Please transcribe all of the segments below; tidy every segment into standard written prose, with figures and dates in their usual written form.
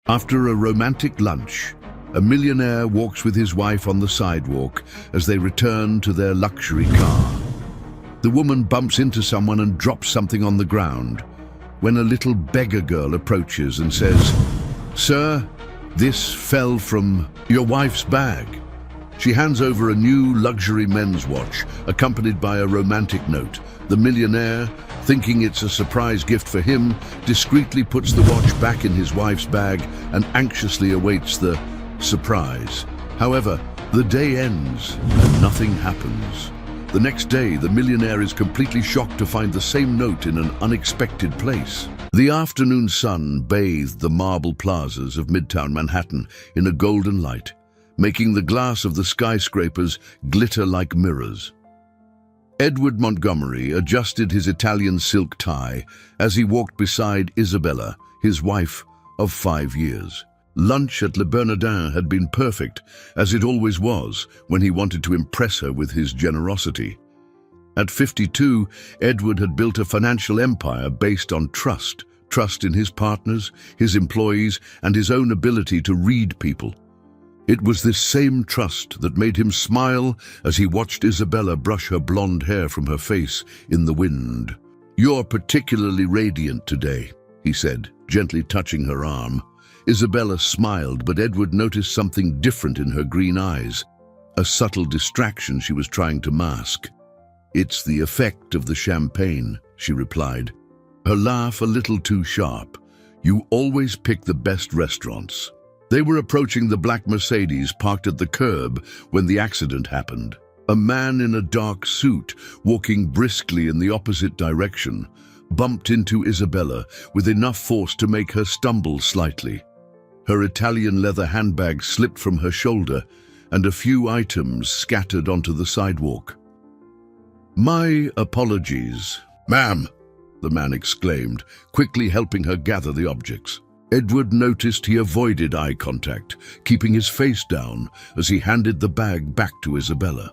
After a romantic lunch, a millionaire walks with his wife on the sidewalk as they return to their luxury car. The woman bumps into someone and drops something on the ground when a little beggar girl approaches and says, "Sir, this fell from your wife's bag." She hands over a new luxury men's watch, accompanied by a romantic note. The millionaire, thinking it's a surprise gift for him, discreetly puts the watch back in his wife's bag and anxiously awaits the surprise. However, the day ends and nothing happens. The next day, the millionaire is completely shocked to find the same note in an unexpected place. The afternoon sun bathed the marble plazas of Midtown Manhattan in a golden light, making the glass of the skyscrapers glitter like mirrors. Edward Montgomery adjusted his Italian silk tie as he walked beside Isabella, his wife of 5 years. Lunch at Le Bernardin had been perfect, as it always was when he wanted to impress her with his generosity. At 52, Edward had built a financial empire based on trust in his partners, his employees, and his own ability to read people. It was this same trust that made him smile as he watched Isabella brush her blonde hair from her face in the wind. "You're particularly radiant today," he said, gently touching her arm. Isabella smiled, but Edward noticed something different in her green eyes, a subtle distraction she was trying to mask. "It's the effect of the champagne," she replied, her laugh a little too sharp. "You always pick the best restaurants." They were approaching the black Mercedes parked at the curb when the accident happened. A man in a dark suit, walking briskly in the opposite direction, bumped into Isabella with enough force to make her stumble slightly. Her Italian leather handbag slipped from her shoulder, and a few items scattered onto the sidewalk. "My apologies, ma'am," the man exclaimed, quickly helping her gather the objects. Edward noticed he avoided eye contact, keeping his face down as he handed the bag back to Isabella.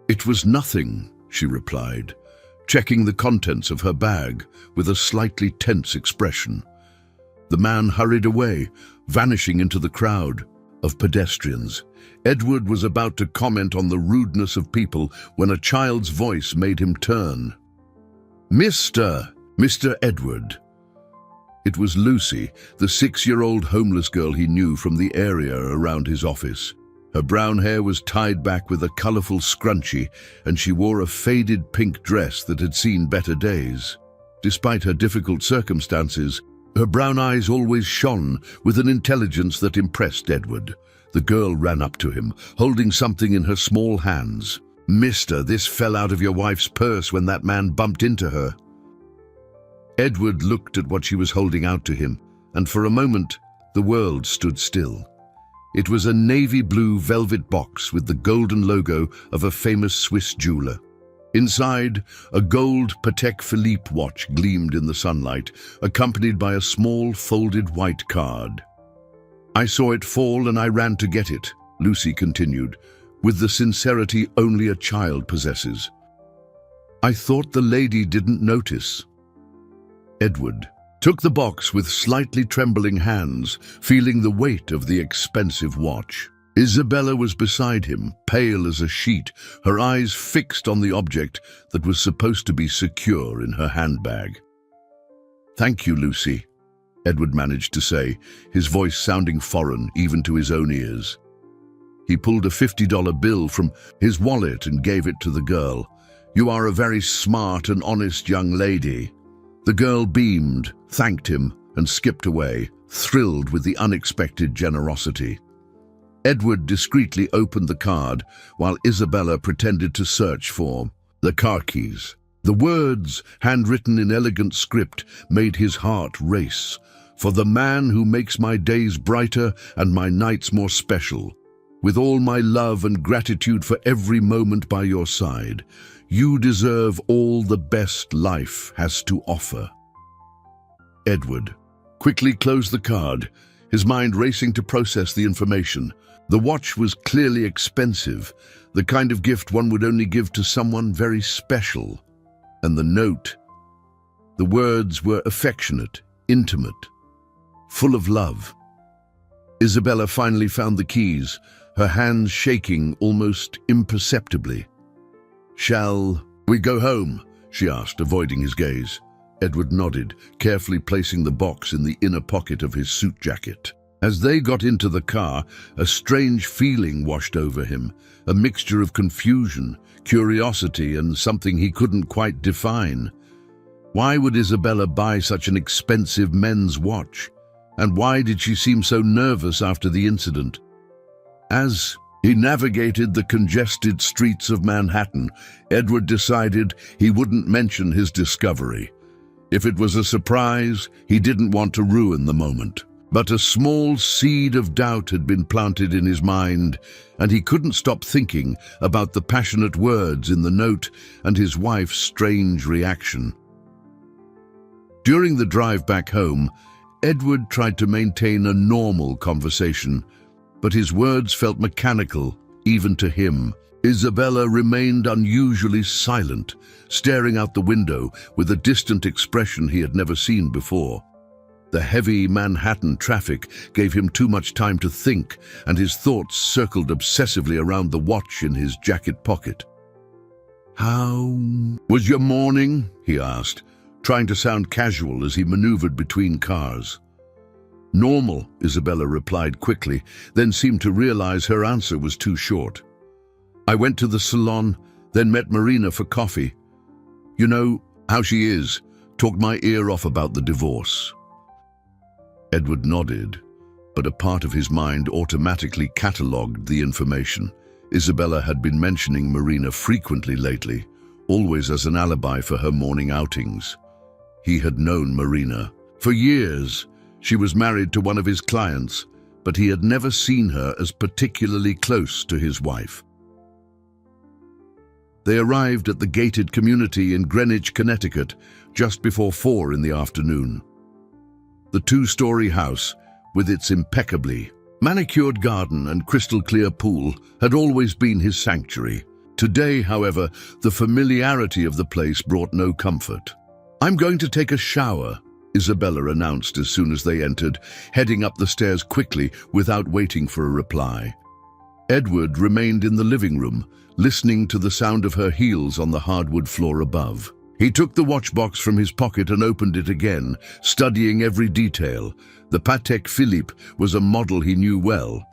"It was nothing," she replied, checking the contents of her bag with a slightly tense expression. The man hurried away, vanishing into the crowd of pedestrians. Edward was about to comment on the rudeness of people when a child's voice made him turn. Mr. Edward." It was Lucy, the 6-year-old homeless girl he knew from the area around his office. Her brown hair was tied back with a colorful scrunchie, and she wore a faded pink dress that had seen better days. Despite her difficult circumstances, her brown eyes always shone with an intelligence that impressed Edward. The girl ran up to him, holding something in her small hands. "Mister, this fell out of your wife's purse when that man bumped into her." Edward looked at what she was holding out to him, and for a moment, the world stood still. It was a navy blue velvet box with the golden logo of a famous Swiss jeweler. Inside, a gold Patek Philippe watch gleamed in the sunlight, accompanied by a small folded white card. "I saw it fall and I ran to get it," Lucy continued, with the sincerity only a child possesses. "I thought the lady didn't notice." Edward took the box with slightly trembling hands, feeling the weight of the expensive watch. Isabella was beside him, pale as a sheet, her eyes fixed on the object that was supposed to be secure in her handbag. "Thank you, Lucy," Edward managed to say, his voice sounding foreign even to his own ears. He pulled a $50 bill from his wallet and gave it to the girl. "You are a very smart and honest young lady." The girl beamed, thanked him, and skipped away, thrilled with the unexpected generosity. Edward discreetly opened the card while Isabella pretended to search for the car keys. The words, handwritten in elegant script, made his heart race. "For the man who makes my days brighter and my nights more special. With all my love and gratitude for every moment by your side. You deserve all the best life has to offer." Edward quickly closed the card, his mind racing to process the information. The watch was clearly expensive, the kind of gift one would only give to someone very special. And the note, the words were affectionate, intimate, full of love. Isabella finally found the keys, her hands shaking almost imperceptibly. "Shall we go home?" she asked, avoiding his gaze. Edward nodded, carefully placing the box in the inner pocket of his suit jacket. As they got into the car, a strange feeling washed over him, a mixture of confusion, curiosity, and something he couldn't quite define. Why would Isabella buy such an expensive men's watch? And why did she seem so nervous after the incident? As he navigated the congested streets of Manhattan, Edward decided he wouldn't mention his discovery. If it was a surprise, he didn't want to ruin the moment. But a small seed of doubt had been planted in his mind, and he couldn't stop thinking about the passionate words in the note and his wife's strange reaction. During the drive back home, Edward tried to maintain a normal conversation, but his words felt mechanical, even to him. Isabella remained unusually silent, staring out the window with a distant expression he had never seen before. The heavy Manhattan traffic gave him too much time to think, and his thoughts circled obsessively around the watch in his jacket pocket. "How was your morning?" he asked, trying to sound casual as he maneuvered between cars. "Normal," Isabella replied quickly, then seemed to realize her answer was too short. "I went to the salon, then met Marina for coffee. You know how she is, talked my ear off about the divorce." Edward nodded, but a part of his mind automatically catalogued the information. Isabella had been mentioning Marina frequently lately, always as an alibi for her morning outings. He had known Marina for years. She was married to one of his clients, but he had never seen her as particularly close to his wife. They arrived at the gated community in Greenwich, Connecticut, just before 4 in the afternoon. The two-story house, with its impeccably manicured garden and crystal-clear pool, had always been his sanctuary. Today, however, the familiarity of the place brought no comfort. "I'm going to take a shower," Isabella announced as soon as they entered, heading up the stairs quickly without waiting for a reply. Edward remained in the living room, listening to the sound of her heels on the hardwood floor above. He took the watch box from his pocket and opened it again, studying every detail. The Patek Philippe was a model he knew well.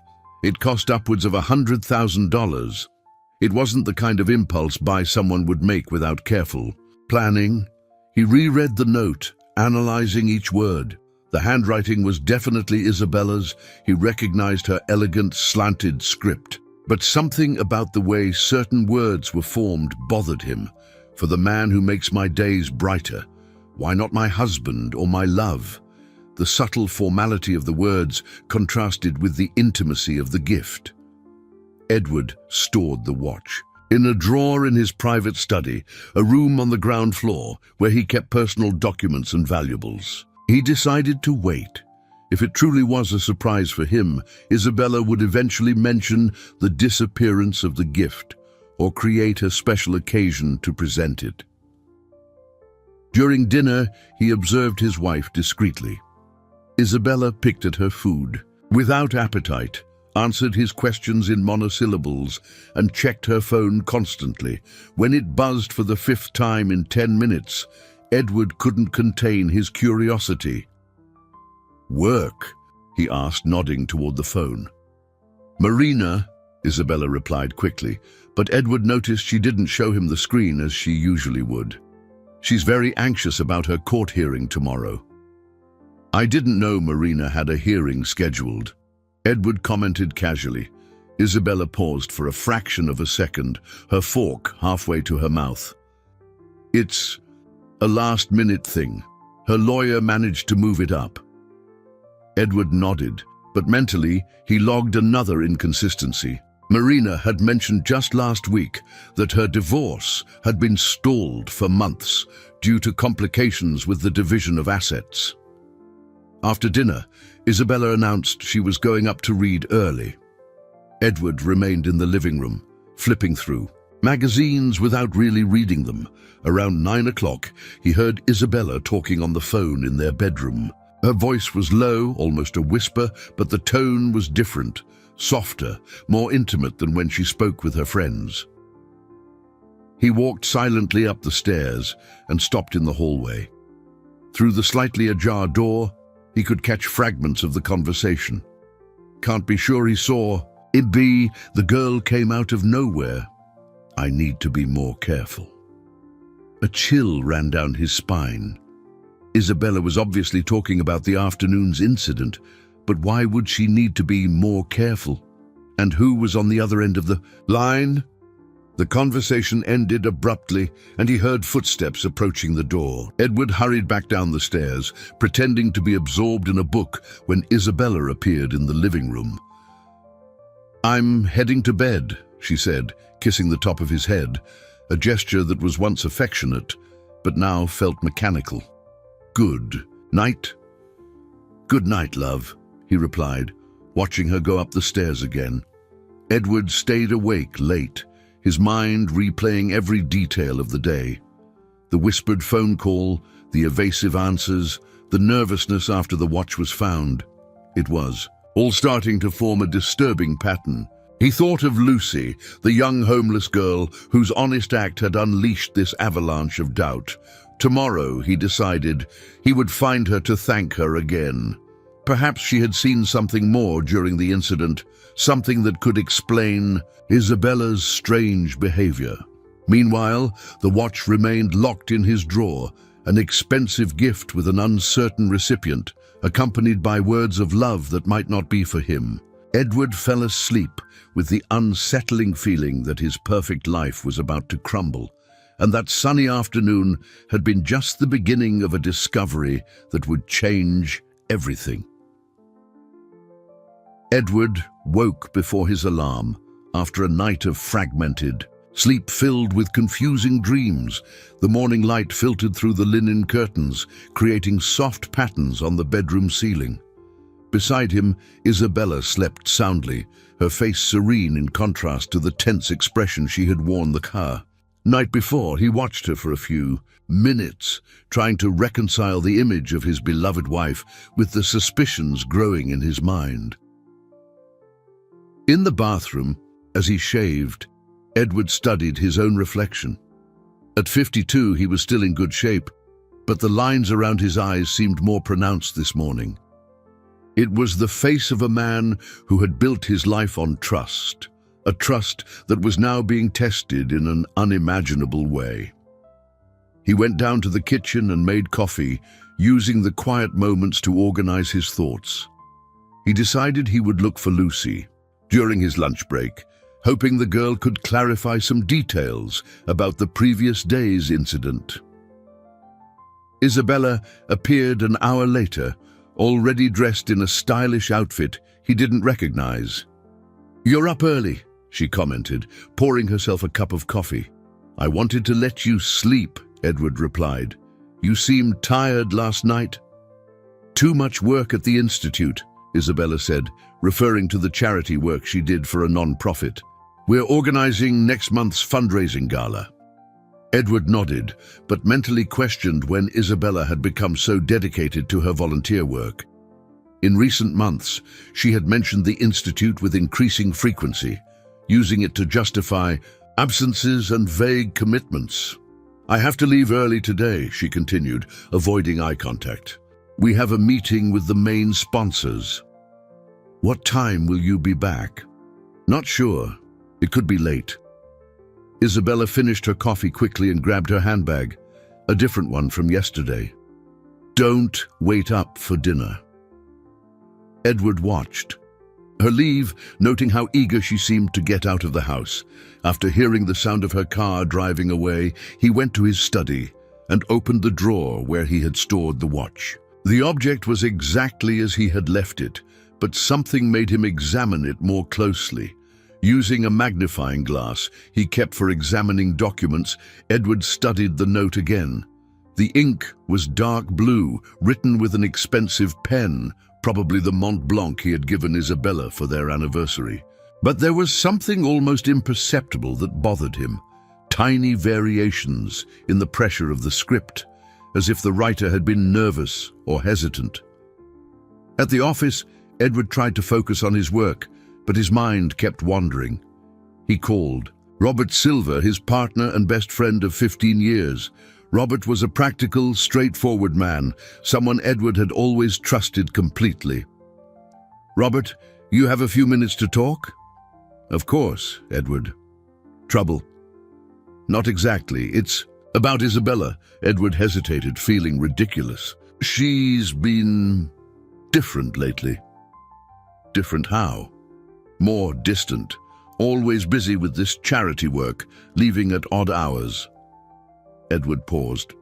It cost upwards of $100,000. It wasn't the kind of impulse buy someone would make without careful planning. He reread the note, analyzing each word. The handwriting was definitely Isabella's. He recognized her elegant, slanted script. But something about the way certain words were formed bothered him. "For the man who makes my days brighter. Why not my husband or my love?" The subtle formality of the words contrasted with the intimacy of the gift. Edward stored the watch in a drawer in his private study, a room on the ground floor where he kept personal documents and valuables. He decided to wait. If it truly was a surprise for him, Isabella would eventually mention the disappearance of the gift or create a special occasion to present it. During dinner, he observed his wife discreetly. Isabella picked at her food, without appetite, answered his questions in monosyllables, and checked her phone constantly. When it buzzed for the 5th time in 10 minutes, Edward couldn't contain his curiosity. "Work?" he asked, nodding toward the phone. "Marina," Isabella replied quickly, but Edward noticed she didn't show him the screen as she usually would. "She's very anxious about her court hearing tomorrow." "I didn't know Marina had a hearing scheduled," Edward commented casually. Isabella paused for a fraction of a second, her fork halfway to her mouth. "It's a last-minute thing. Her lawyer managed to move it up." Edward nodded, but mentally he logged another inconsistency. Marina had mentioned just last week that her divorce had been stalled for months due to complications with the division of assets. After dinner, Isabella announced she was going up to read early. Edward remained in the living room, flipping through magazines without really reading them. Around 9 o'clock, he heard Isabella talking on the phone in their bedroom. Her voice was low, almost a whisper, but the tone was different, softer, more intimate than when she spoke with her friends. He walked silently up the stairs and stopped in the hallway. Through the slightly ajar door, he could catch fragments of the conversation. Can't be sure he saw. The girl came out of nowhere. I need to be more careful. A chill ran down his spine. Isabella was obviously talking about the afternoon's incident, but why would she need to be more careful? And who was on the other end of the line? The conversation ended abruptly, and he heard footsteps approaching the door. Edward hurried back down the stairs, pretending to be absorbed in a book when Isabella appeared in the living room. "I'm heading to bed," she said, kissing the top of his head, a gesture that was once affectionate, but now felt mechanical. "Good night." "Good night, love," he replied, watching her go up the stairs again. Edward stayed awake late, his mind replaying every detail of the day. The whispered phone call, the evasive answers, the nervousness after the watch was found. It was all starting to form a disturbing pattern. He thought of Lucy, the young homeless girl whose honest act had unleashed this avalanche of doubt. Tomorrow, he decided, he would find her to thank her again. Perhaps she had seen something more during the incident, something that could explain Isabella's strange behavior. Meanwhile, the watch remained locked in his drawer, an expensive gift with an uncertain recipient, accompanied by words of love that might not be for him. Edward fell asleep with the unsettling feeling that his perfect life was about to crumble, and that sunny afternoon had been just the beginning of a discovery that would change everything. Edward woke before his alarm after a night of fragmented sleep filled with confusing dreams. The morning light filtered through the linen curtains, creating soft patterns on the bedroom ceiling. Beside him, Isabella slept soundly, her face serene in contrast to the tense expression she had worn the car. Night before, he watched her for a few minutes, trying to reconcile the image of his beloved wife with the suspicions growing in his mind. In the bathroom, as he shaved, Edward studied his own reflection. At 52, he was still in good shape, but the lines around his eyes seemed more pronounced this morning. It was the face of a man who had built his life on trust, a trust that was now being tested in an unimaginable way. He went down to the kitchen and made coffee, using the quiet moments to organize his thoughts. He decided he would look for Lucy during his lunch break, hoping the girl could clarify some details about the previous day's incident. Isabella appeared an hour later, already dressed in a stylish outfit he didn't recognize. "You're up early," she commented, pouring herself a cup of coffee. "I wanted to let you sleep," Edward replied. "You seemed tired last night." "Too much work at the Institute," Isabella said, referring to the charity work she did for a non-profit. "We're organizing next month's fundraising gala." Edward nodded, but mentally questioned when Isabella had become so dedicated to her volunteer work. In recent months, she had mentioned the Institute with increasing frequency, using it to justify absences and vague commitments. "I have to leave early today," she continued, avoiding eye contact. "We have a meeting with the main sponsors." "What time will you be back?" "Not sure. It could be late." Isabella finished her coffee quickly and grabbed her handbag, a different one from yesterday. "Don't wait up for dinner." Edward watched her leave, noting how eager she seemed to get out of the house. After hearing the sound of her car driving away, he went to his study and opened the drawer where he had stored the watch. The object was exactly as he had left it, but something made him examine it more closely. Using a magnifying glass he kept for examining documents, Edward studied the note again. The ink was dark blue, written with an expensive pen, probably the Mont Blanc he had given Isabella for their anniversary. But there was something almost imperceptible that bothered him. Tiny variations in the pressure of the script, as if the writer had been nervous or hesitant. At the office, Edward tried to focus on his work, but his mind kept wandering. He called Robert Silver, his partner and best friend of 15 years. Robert was a practical, straightforward man, someone Edward had always trusted completely. "Robert, you have a few minutes to talk?" "Of course, Edward." "Trouble?" "Not exactly. It's about Isabella." Edward hesitated, feeling ridiculous. "She's been different lately." "Different how?" "More distant. Always busy with this charity work, leaving at odd hours." Edward paused.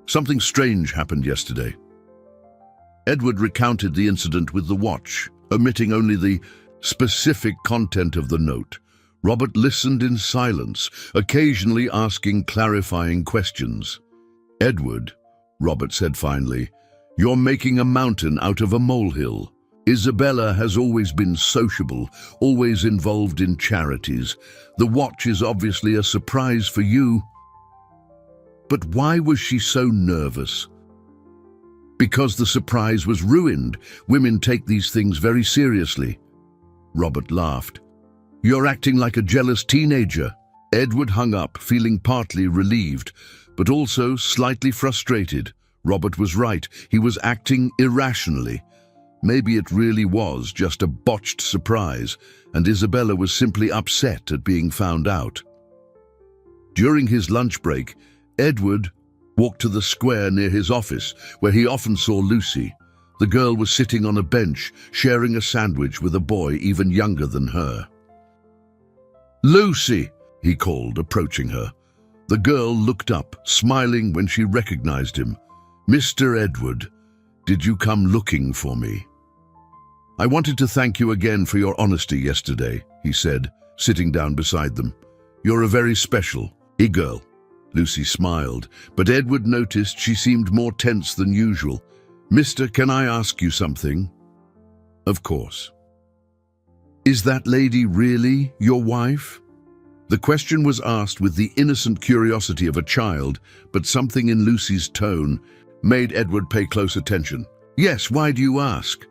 "Something strange happened yesterday." Edward recounted the incident with the watch, omitting only the specific content of the note. Robert listened in silence, occasionally asking clarifying questions. "Edward," Robert said finally, "you're making a mountain out of a molehill. Isabella has always been sociable, always involved in charities. The watch is obviously a surprise for you." "But why was she so nervous?" "Because the surprise was ruined. Women take these things very seriously." Robert laughed. "You're acting like a jealous teenager." Edward hung up, feeling partly relieved, but also slightly frustrated. Robert was right. He was acting irrationally. Maybe it really was just a botched surprise, and Isabella was simply upset at being found out. During his lunch break, Edward walked to the square near his office, where he often saw Lucy. The girl was sitting on a bench, sharing a sandwich with a boy even younger than her. "Lucy!" he called, approaching her. The girl looked up, smiling when she recognized him. "Mr. Edward, did you come looking for me?" "I wanted to thank you again for your honesty yesterday," he said, sitting down beside them. "You're a very special girl." Lucy smiled, but Edward noticed she seemed more tense than usual. "Mister, can I ask you something?" "Of course." "Is that lady really your wife?" The question was asked with the innocent curiosity of a child, but something in Lucy's tone made Edward pay close attention. "Yes, why do you ask?"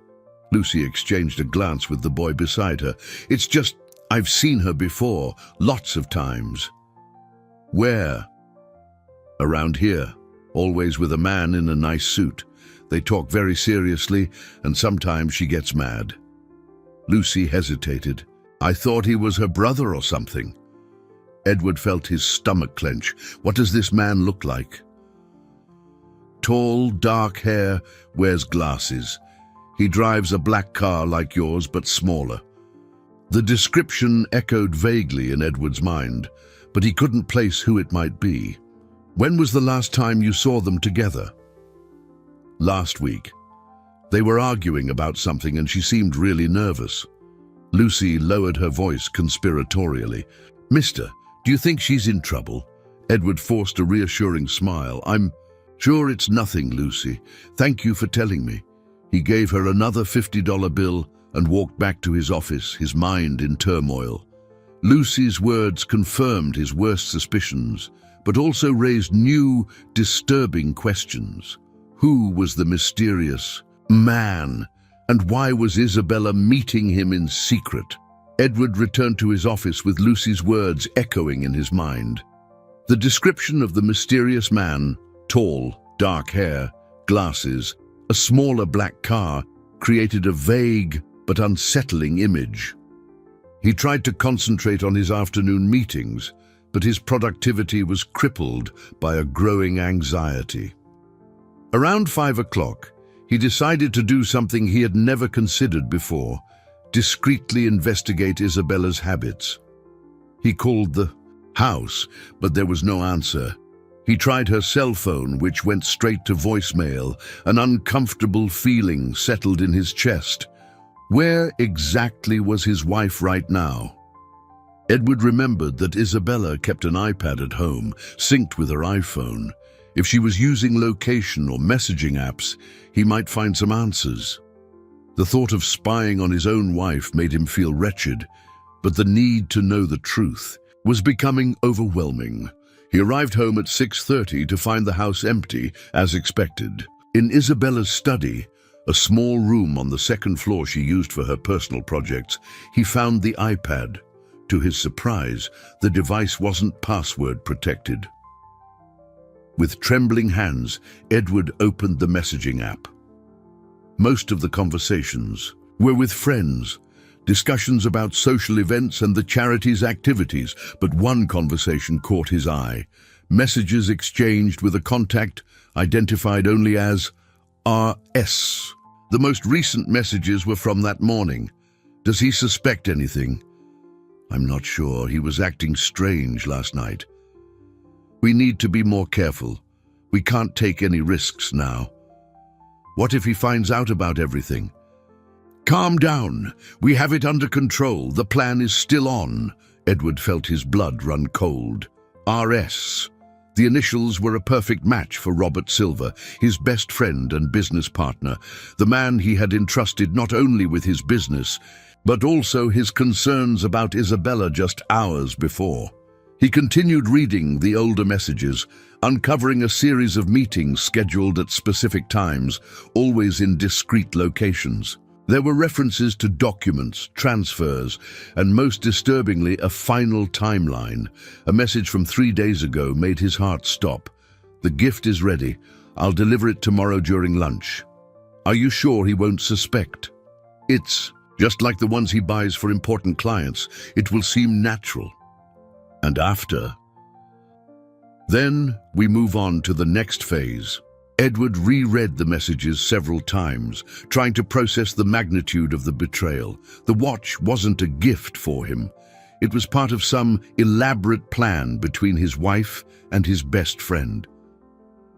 Lucy exchanged a glance with the boy beside her. "It's just, I've seen her before, lots of times." "Where?" "Around here, always with a man in a nice suit. They talk very seriously, and sometimes she gets mad." Lucy hesitated. "I thought he was her brother or something." Edward felt his stomach clench. "What does this man look like?" "Tall, dark hair, wears glasses. He drives a black car like yours, but smaller." The description echoed vaguely in Edward's mind, but he couldn't place who it might be. "When was the last time you saw them together?" "Last week. They were arguing about something and she seemed really nervous." Lucy lowered her voice conspiratorially. "Mister, do you think she's in trouble?" Edward forced a reassuring smile. "I'm sure it's nothing, Lucy. Thank you for telling me." He gave her another $50 bill and walked back to his office, his mind in turmoil. Lucy's words confirmed his worst suspicions, but also raised new, disturbing questions. Who was the mysterious man, and why was Isabella meeting him in secret? Edward returned to his office with Lucy's words echoing in his mind. The description of the mysterious man, tall, dark hair, glasses, a smaller black car, created a vague but unsettling image. He tried to concentrate on his afternoon meetings, but his productivity was crippled by a growing anxiety. Around 5 o'clock, he decided to do something he had never considered before: discreetly investigate Isabella's habits. He called the house, but there was no answer. He tried her cell phone, which went straight to voicemail. An uncomfortable feeling settled in his chest. Where exactly was his wife right now? Edward remembered that Isabella kept an iPad at home, synced with her iPhone. If she was using location or messaging apps, he might find some answers. The thought of spying on his own wife made him feel wretched, but the need to know the truth was becoming overwhelming. He arrived home at 6:30 to find the house empty, as expected. In Isabella's study, A small room on the second floor she used for her personal projects. He found the iPad. To his surprise, the device wasn't password protected. With trembling hands, Edward opened the messaging app. Most of the conversations were with friends, discussions about social events and the charity's activities, but one conversation caught his eye. Messages exchanged with a contact identified only as RS. The most recent messages were from that morning. Does he suspect anything? I'm not sure. He was acting strange last night. We need to be more careful. We can't take any risks now. What if he finds out about everything? Calm down. We have it under control. The plan is still on. Edward felt his blood run cold. RS. The initials were a perfect match for Robert Silver, his best friend and business partner, the man he had entrusted not only with his business, but also his concerns about Isabella just hours before. He continued reading the older messages, uncovering a series of meetings scheduled at specific times, always in discreet locations. There were references to documents, transfers, and most disturbingly, a final timeline. A message from 3 days ago made his heart stop. The gift is ready. I'll deliver it tomorrow during lunch. Are you sure he won't suspect? It's just like the ones he buys for important clients. It will seem natural. And after? Then we move on to the next phase. Edward reread the messages several times, trying to process the magnitude of the betrayal. The watch wasn't a gift for him. It was part of some elaborate plan between his wife and his best friend.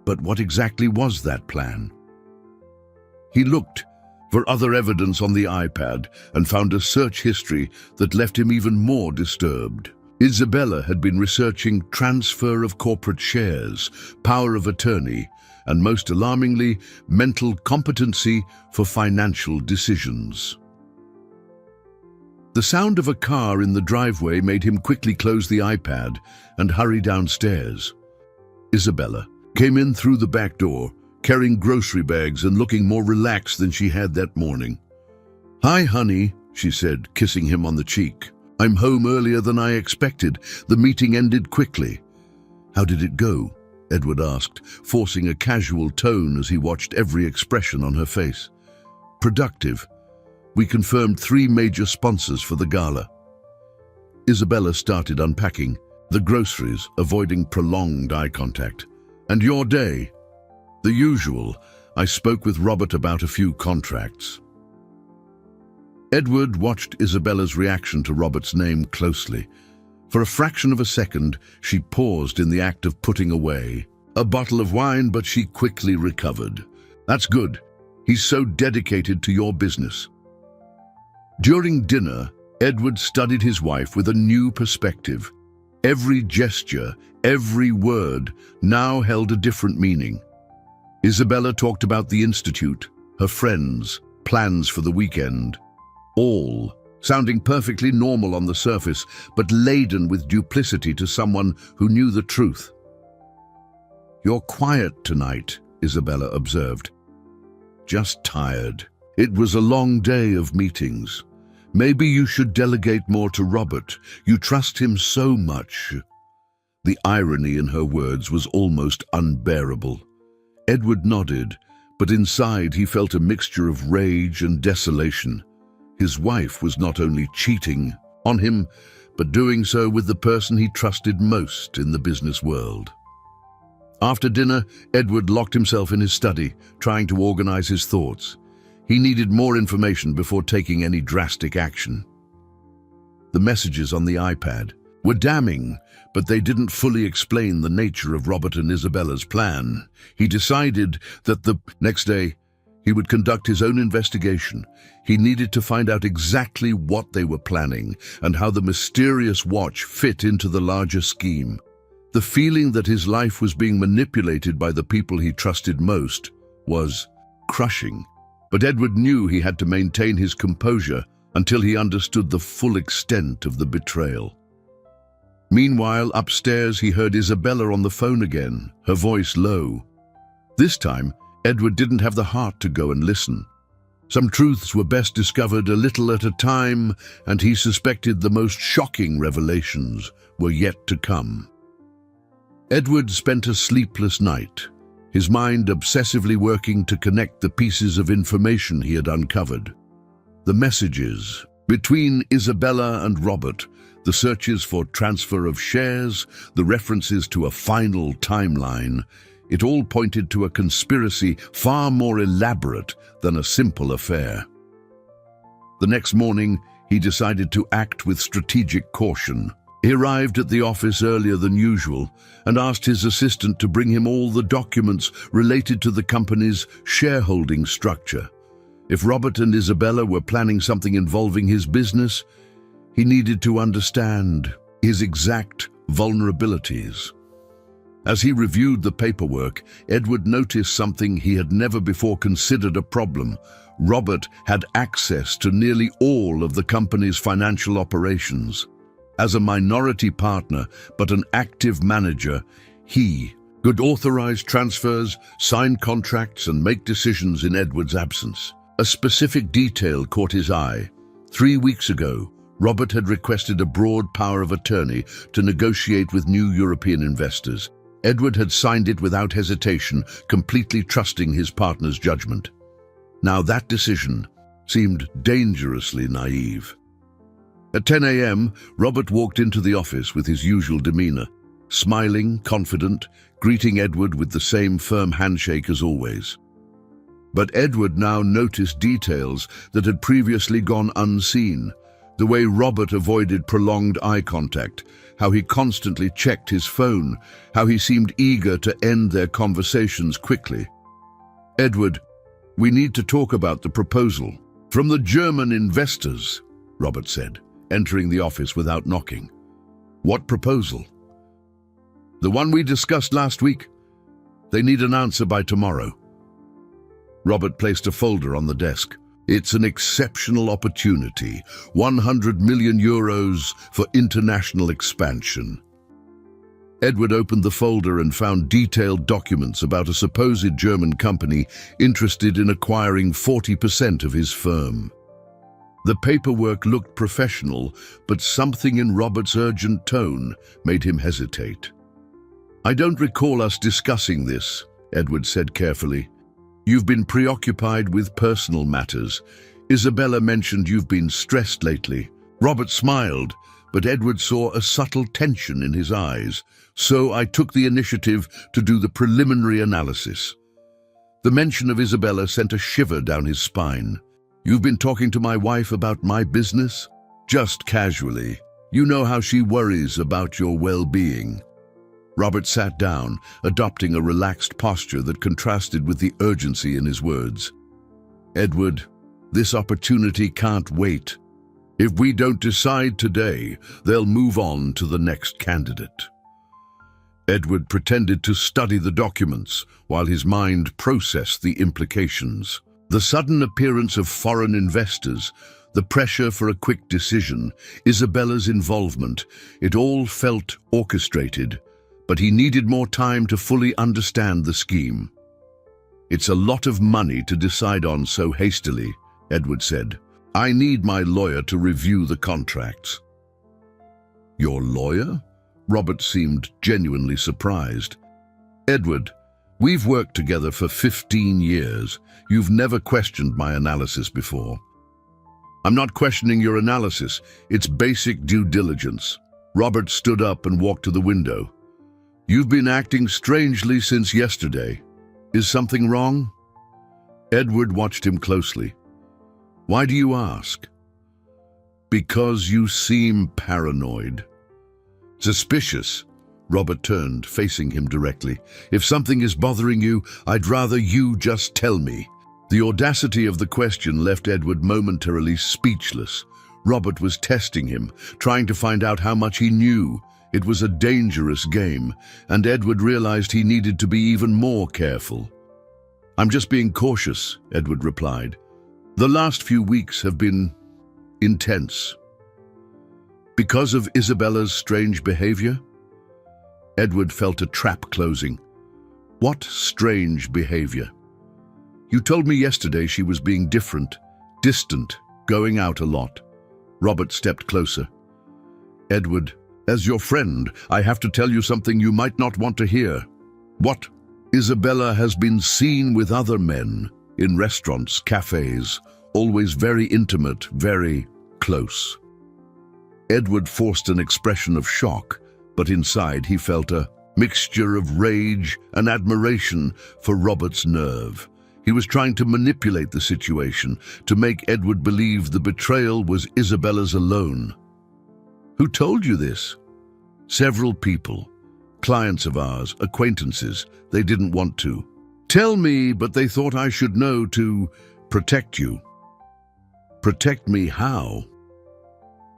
But what exactly was that plan? He looked for other evidence on the iPad and found a search history that left him even more disturbed. Isabella had been researching transfer of corporate shares, power of attorney, and most alarmingly, mental competency for financial decisions. The sound of a car in the driveway made him quickly close the iPad and hurry downstairs. Isabella came in through the back door, carrying grocery bags and looking more relaxed than she had that morning. "Hi, honey," she said, kissing him on the cheek. "I'm home earlier than I expected. The meeting ended quickly." "How did it go?" Edward asked, forcing a casual tone as he watched every expression on her face. "Productive. We confirmed 3 major sponsors for the gala." Isabella started unpacking the groceries, avoiding prolonged eye contact. "And your day?" "The usual. I spoke with Robert about a few contracts." Edward watched Isabella's reaction to Robert's name closely. For a fraction of a second, she paused in the act of putting away a bottle of wine, but she quickly recovered. "That's good. He's so dedicated to your business." During dinner, Edward studied his wife with a new perspective. Every gesture, every word, now held a different meaning. Isabella talked about the institute, her friends, plans for the weekend, all sounding perfectly normal on the surface, but laden with duplicity to someone who knew the truth. "You're quiet tonight," Isabella observed. "Just tired. It was a long day of meetings. Maybe you should delegate more to Robert. You trust him so much." The irony in her words was almost unbearable. Edward nodded, but inside he felt a mixture of rage and desolation. His wife was not only cheating on him, but doing so with the person he trusted most in the business world. After dinner, Edward locked himself in his study, trying to organize his thoughts. He needed more information before taking any drastic action. The messages on the iPad were damning, but they didn't fully explain the nature of Robert and Isabella's plan. He decided that the next day he would conduct his own investigation. He needed to find out exactly what they were planning and how the mysterious watch fit into the larger scheme. The feeling that his life was being manipulated by the people he trusted most was crushing. But Edward knew he had to maintain his composure until he understood the full extent of the betrayal. Meanwhile, upstairs he heard Isabella on the phone again, her voice low. This time, Edward didn't have the heart to go and listen. Some truths were best discovered a little at a time, and he suspected the most shocking revelations were yet to come. Edward spent a sleepless night, his mind obsessively working to connect the pieces of information he had uncovered. The messages between Isabella and Robert, the searches for transfer of shares, the references to a final timeline, it all pointed to a conspiracy far more elaborate than a simple affair. The next morning, he decided to act with strategic caution. He arrived at the office earlier than usual and asked his assistant to bring him all the documents related to the company's shareholding structure. If Robert and Isabella were planning something involving his business, he needed to understand his exact vulnerabilities. As he reviewed the paperwork, Edward noticed something he had never before considered a problem. Robert had access to nearly all of the company's financial operations. As a minority partner, but an active manager, he could authorize transfers, sign contracts, and make decisions in Edward's absence. A specific detail caught his eye. 3 weeks ago, Robert had requested a broad power of attorney to negotiate with new European investors. Edward had signed it without hesitation, completely trusting his partner's judgment. Now that decision seemed dangerously naive. At 10 a.m., Robert walked into the office with his usual demeanor, smiling, confident, greeting Edward with the same firm handshake as always. But Edward now noticed details that had previously gone unseen. The way Robert avoided prolonged eye contact, how he constantly checked his phone, how he seemed eager to end their conversations quickly. "Edward, we need to talk about the proposal from the German investors," Robert said, entering the office without knocking. "What proposal?" "The one we discussed last week. They need an answer by tomorrow." Robert placed a folder on the desk. "It's an exceptional opportunity, 100 million euros for international expansion." Edward opened the folder and found detailed documents about a supposed German company interested in acquiring 40% of his firm. The paperwork looked professional, but something in Robert's urgent tone made him hesitate. "I don't recall us discussing this," Edward said carefully. "You've been preoccupied with personal matters. Isabella mentioned you've been stressed lately." Robert smiled, but Edward saw a subtle tension in his eyes. "So I took the initiative to do the preliminary analysis." The mention of Isabella sent a shiver down his spine. "You've been talking to my wife about my business?" "Just casually. You know how she worries about your well-being." Robert sat down, adopting a relaxed posture that contrasted with the urgency in his words. "Edward, this opportunity can't wait. If we don't decide today, they'll move on to the next candidate." Edward pretended to study the documents while his mind processed the implications. The sudden appearance of foreign investors, the pressure for a quick decision, Isabella's involvement, it all felt orchestrated, but he needed more time to fully understand the scheme. "It's a lot of money to decide on so hastily," Edward said. "I need my lawyer to review the contracts." "Your lawyer?" Robert seemed genuinely surprised. "Edward, we've worked together for 15 years. You've never questioned my analysis before." "I'm not questioning your analysis. It's basic due diligence." Robert stood up and walked to the window. "You've been acting strangely since yesterday. Is something wrong?" Edward watched him closely. "Why do you ask?" "Because you seem paranoid." "Suspicious?" Robert turned, facing him directly. "If something is bothering you, I'd rather you just tell me." The audacity of the question left Edward momentarily speechless. Robert was testing him, trying to find out how much he knew. It was a dangerous game, and Edward realized he needed to be even more careful. "I'm just being cautious," Edward replied. "The last few weeks have been intense." "Because of Isabella's strange behavior?" Edward felt a trap closing. "What strange behavior?" You told me yesterday she was being different, distant, going out a lot. Robert stepped closer. Edward, as your friend, I have to tell you something you might not want to hear. What? Isabella has been seen with other men, in restaurants, cafes, always very intimate, very close. Edward forced an expression of shock, but inside he felt a mixture of rage and admiration for Robert's nerve. He was trying to manipulate the situation, to make Edward believe the betrayal was Isabella's alone. Who told you this? Several people. Clients of ours, acquaintances. They didn't want to tell me, but they thought I should know to protect you. Protect me how?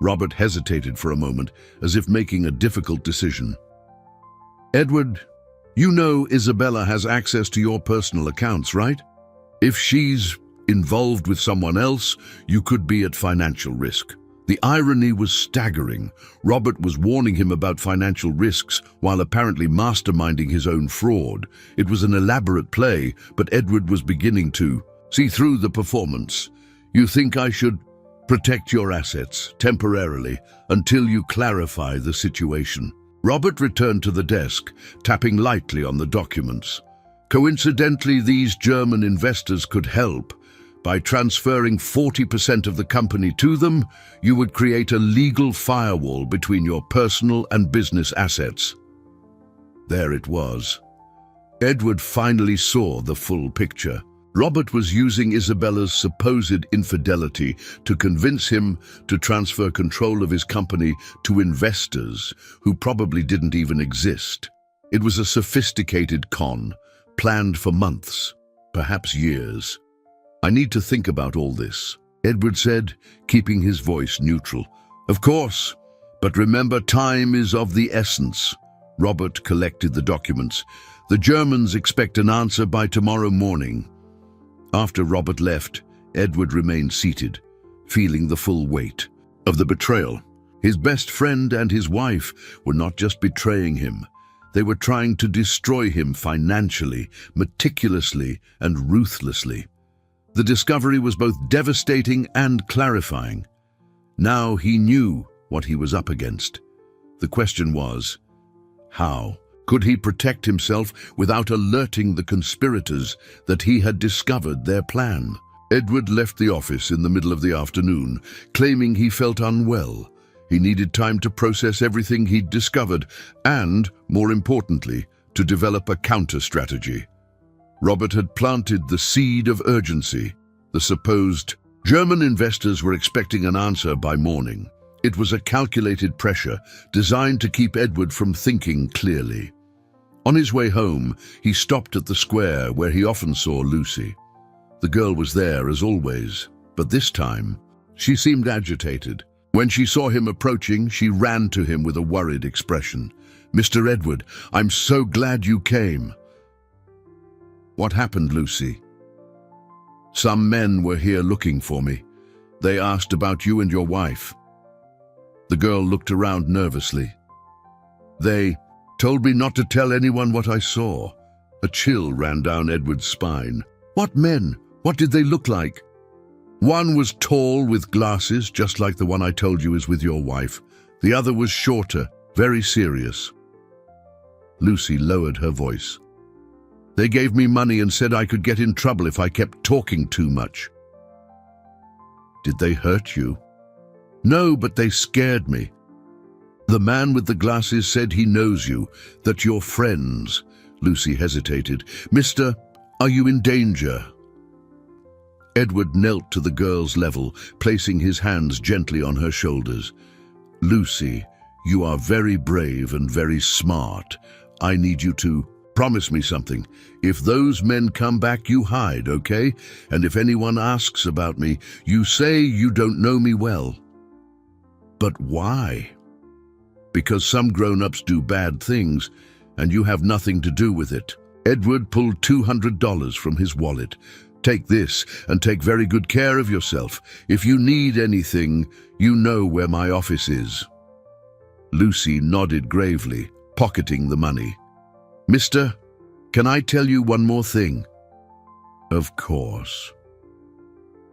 Robert hesitated for a moment, as if making a difficult decision. Edward, you know Isabella has access to your personal accounts, right? If she's involved with someone else, you could be at financial risk. The irony was staggering. Robert was warning him about financial risks while apparently masterminding his own fraud. It was an elaborate play, but Edward was beginning to see through the performance. You think I should protect your assets temporarily until you clarify the situation. Robert returned to the desk, tapping lightly on the documents. Coincidentally, these German investors could help. By transferring 40% of the company to them, you would create a legal firewall between your personal and business assets. There it was. Edward finally saw the full picture. Robert was using Isabella's supposed infidelity to convince him to transfer control of his company to investors who probably didn't even exist. It was a sophisticated con, planned for months, perhaps years. I need to think about all this, Edward said, keeping his voice neutral. Of course, but remember, time is of the essence. Robert collected the documents. The Germans expect an answer by tomorrow morning. After Robert left, Edward remained seated, feeling the full weight of the betrayal. His best friend and his wife were not just betraying him. They were trying to destroy him financially, meticulously, and ruthlessly. The discovery was both devastating and clarifying. Now he knew what he was up against. The question was, how could he protect himself without alerting the conspirators that he had discovered their plan? Edward left the office in the middle of the afternoon, claiming he felt unwell. He needed time to process everything he'd discovered and, more importantly, to develop a counter-strategy. Robert had planted the seed of urgency. The supposed German investors were expecting an answer by morning. It was a calculated pressure designed to keep Edward from thinking clearly. On his way home, he stopped at the square where he often saw Lucy. The girl was there as always, but this time, she seemed agitated. When she saw him approaching, she ran to him with a worried expression. "Mr. Edward, I'm so glad you came." "What happened, Lucy?" "Some men were here looking for me. They asked about you and your wife." The girl looked around nervously. "They told me not to tell anyone what I saw." A chill ran down Edward's spine. "What men? What did they look like?" "One was tall with glasses, just like the one I told you is with your wife. The other was shorter, very serious." Lucy lowered her voice. "They gave me money and said I could get in trouble if I kept talking too much." "Did they hurt you?" "No, but they scared me." "The man with the glasses said he knows you, that you're friends." Lucy hesitated. "Mister, are you in danger?" Edward knelt to the girl's level, placing his hands gently on her shoulders. "Lucy, you are very brave and very smart. I need you to promise me something. If those men come back, you hide, okay? And if anyone asks about me, you say you don't know me well." "But why?" "Because some grown-ups do bad things, and you have nothing to do with it." Edward pulled $200 from his wallet. "Take this, and take very good care of yourself. If you need anything, you know where my office is." Lucy nodded gravely, pocketing the money. "Mister, can I tell you one more thing?" Of course.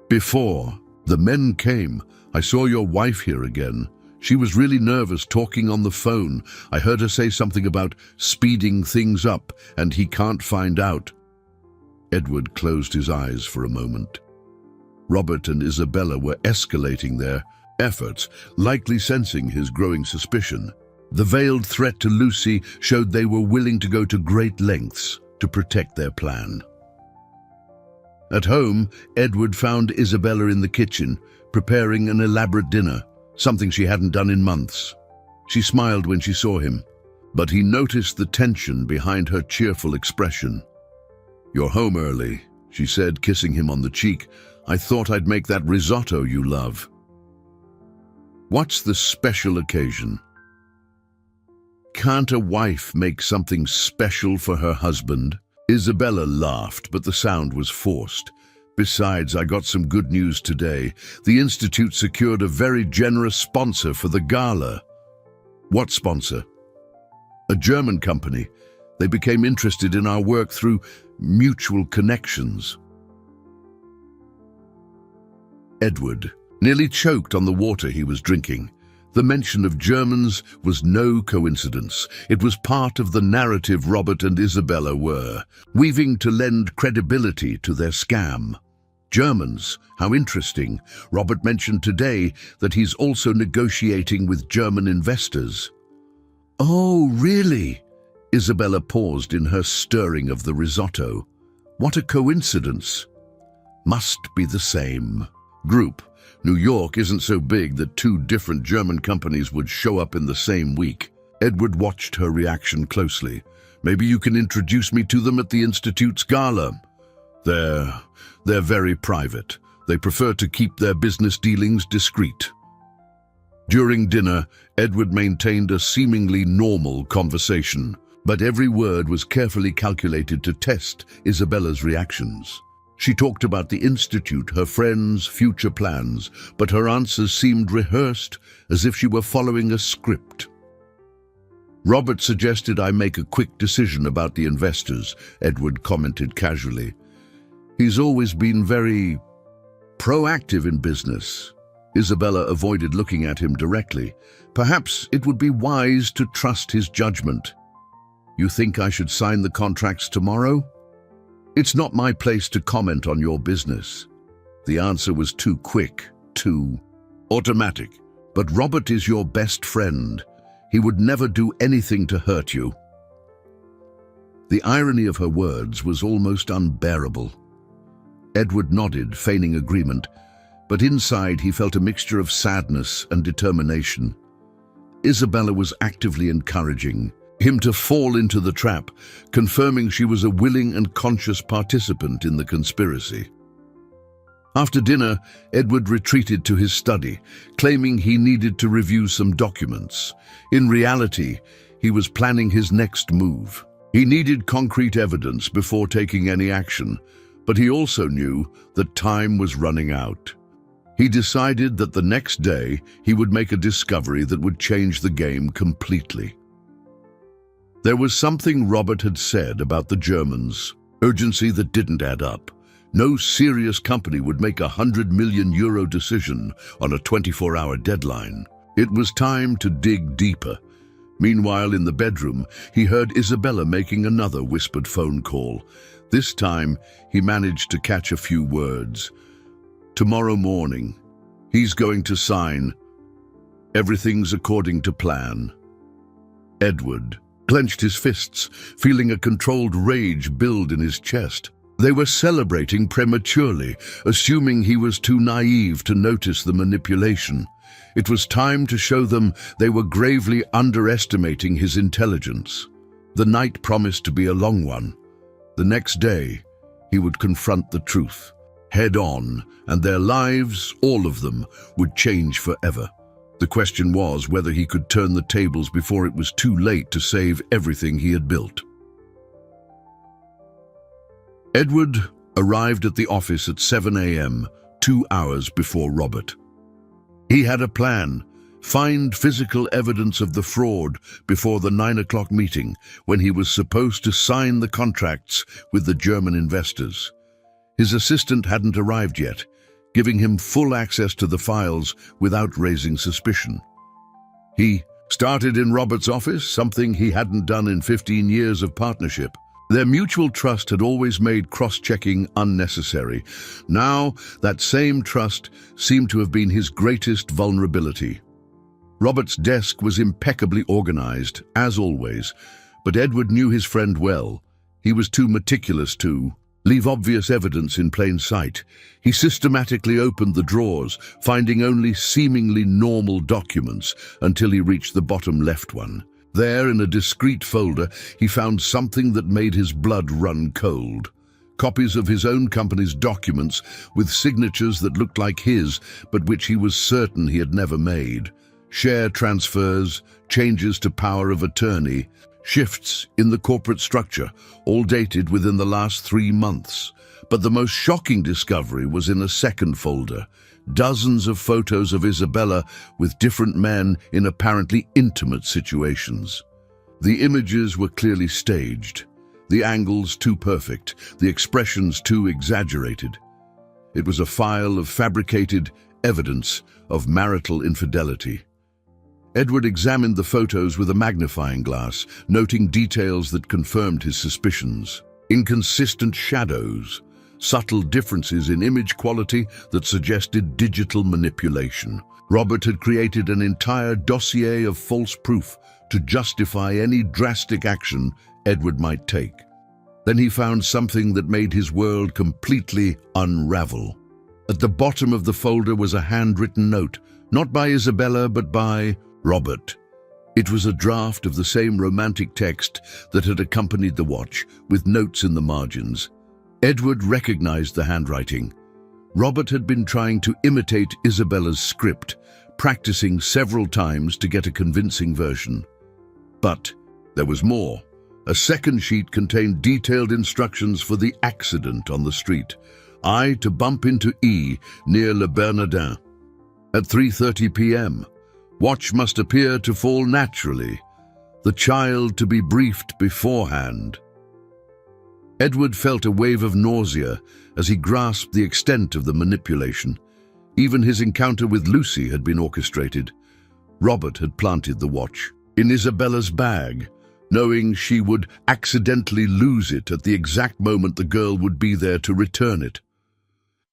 Before the men came, I saw your wife here again. She was really nervous talking on the phone. I heard her say something about speeding things up, and he can't find out. Edward closed his eyes for a moment. Robert and Isabella were escalating their efforts, likely sensing his growing suspicion. The veiled threat to Lucy showed they were willing to go to great lengths to protect their plan. At home, Edward found Isabella in the kitchen, preparing an elaborate dinner, something she hadn't done in months. She smiled when she saw him, but he noticed the tension behind her cheerful expression. "You're home early," she said, kissing him on the cheek. "I thought I'd make that risotto you love." "What's the special occasion?" "Can't a wife make something special for her husband?" Isabella laughed, but the sound was forced. "Besides, I got some good news today. The Institute secured a very generous sponsor for the gala." "What sponsor?" "A German company. They became interested in our work through mutual connections." Edward nearly choked on the water he was drinking. The mention of Germans was no coincidence. It was part of the narrative Robert and Isabella were weaving to lend credibility to their scam. Germans, how interesting. Robert mentioned today that he's also negotiating with German investors. "Oh, really?" Isabella paused in her stirring of the risotto. "What a coincidence." "Must be the same group. New York isn't so big that two different German companies would show up in the same week." Edward watched her reaction closely. "Maybe you can introduce me to them at the Institute's gala." They're very private. They prefer to keep their business dealings discreet." During dinner, Edward maintained a seemingly normal conversation, but every word was carefully calculated to test Isabella's reactions. She talked about the Institute, her friends, future plans, but her answers seemed rehearsed, as if she were following a script. "Robert suggested I make a quick decision about the investors," Edward commented casually. "He's always been very proactive in business." Isabella avoided looking at him directly. "Perhaps it would be wise to trust his judgment." "You think I should sign the contracts tomorrow?" "It's not my place to comment on your business." The answer was too quick, too automatic. "But Robert is your best friend. He would never do anything to hurt you." The irony of her words was almost unbearable. Edward nodded, feigning agreement, but inside he felt a mixture of sadness and determination. Isabella was actively encouraging him to fall into the trap, confirming she was a willing and conscious participant in the conspiracy. After dinner, Edward retreated to his study, claiming he needed to review some documents. In reality, he was planning his next move. He needed concrete evidence before taking any action, but he also knew that time was running out. He decided that the next day he would make a discovery that would change the game completely. There was something Robert had said about the Germans, urgency that didn't add up. No serious company would make a €100 million decision on a 24-hour deadline. It was time to dig deeper. Meanwhile, in the bedroom, he heard Isabella making another whispered phone call. This time, he managed to catch a few words. "Tomorrow morning, he's going to sign. Everything's according to plan." Edward clenched his fists, feeling a controlled rage build in his chest. They were celebrating prematurely, assuming he was too naive to notice the manipulation. It was time to show them they were gravely underestimating his intelligence. The night promised to be a long one. The next day, he would confront the truth, head on, and their lives, all of them, would change forever. The question was whether he could turn the tables before it was too late to save everything he had built. Edward arrived at the office at 7 a.m., 2 hours before Robert. He had a plan: find physical evidence of the fraud before the 9 o'clock meeting, when he was supposed to sign the contracts with the German investors. His assistant hadn't arrived yet, giving him full access to the files without raising suspicion. He started in Robert's office, something he hadn't done in 15 years of partnership. Their mutual trust had always made cross-checking unnecessary. Now, that same trust seemed to have been his greatest vulnerability. Robert's desk was impeccably organized, as always, but Edward knew his friend well. He was too meticulous to leave obvious evidence in plain sight. He systematically opened the drawers, finding only seemingly normal documents until he reached the bottom left one. There, in a discreet folder, he found something that made his blood run cold. Copies of his own company's documents with signatures that looked like his, but which he was certain he had never made. Share transfers, changes to power of attorney, shifts in the corporate structure, all dated within the last 3 months. But the most shocking discovery was in a second folder. Dozens of photos of Isabella with different men in apparently intimate situations. The images were clearly staged, the angles too perfect, the expressions too exaggerated. It was a file of fabricated evidence of marital infidelity. Edward examined the photos with a magnifying glass, noting details that confirmed his suspicions. Inconsistent shadows, subtle differences in image quality that suggested digital manipulation. Robert had created an entire dossier of false proof to justify any drastic action Edward might take. Then he found something that made his world completely unravel. At the bottom of the folder was a handwritten note, not by Isabella but by Robert. It was a draft of the same romantic text that had accompanied the watch, with notes in the margins. Edward recognized the handwriting. Robert had been trying to imitate Isabella's script, practicing several times to get a convincing version. But there was more. A second sheet contained detailed instructions for the accident on the street. I to bump into E near Le Bernardin. At 3:30 p.m. Watch must appear to fall naturally. The child to be briefed beforehand. Edward felt a wave of nausea as he grasped the extent of the manipulation. Even his encounter with Lucy had been orchestrated. Robert had planted the watch in Isabella's bag, knowing she would accidentally lose it at the exact moment the girl would be there to return it.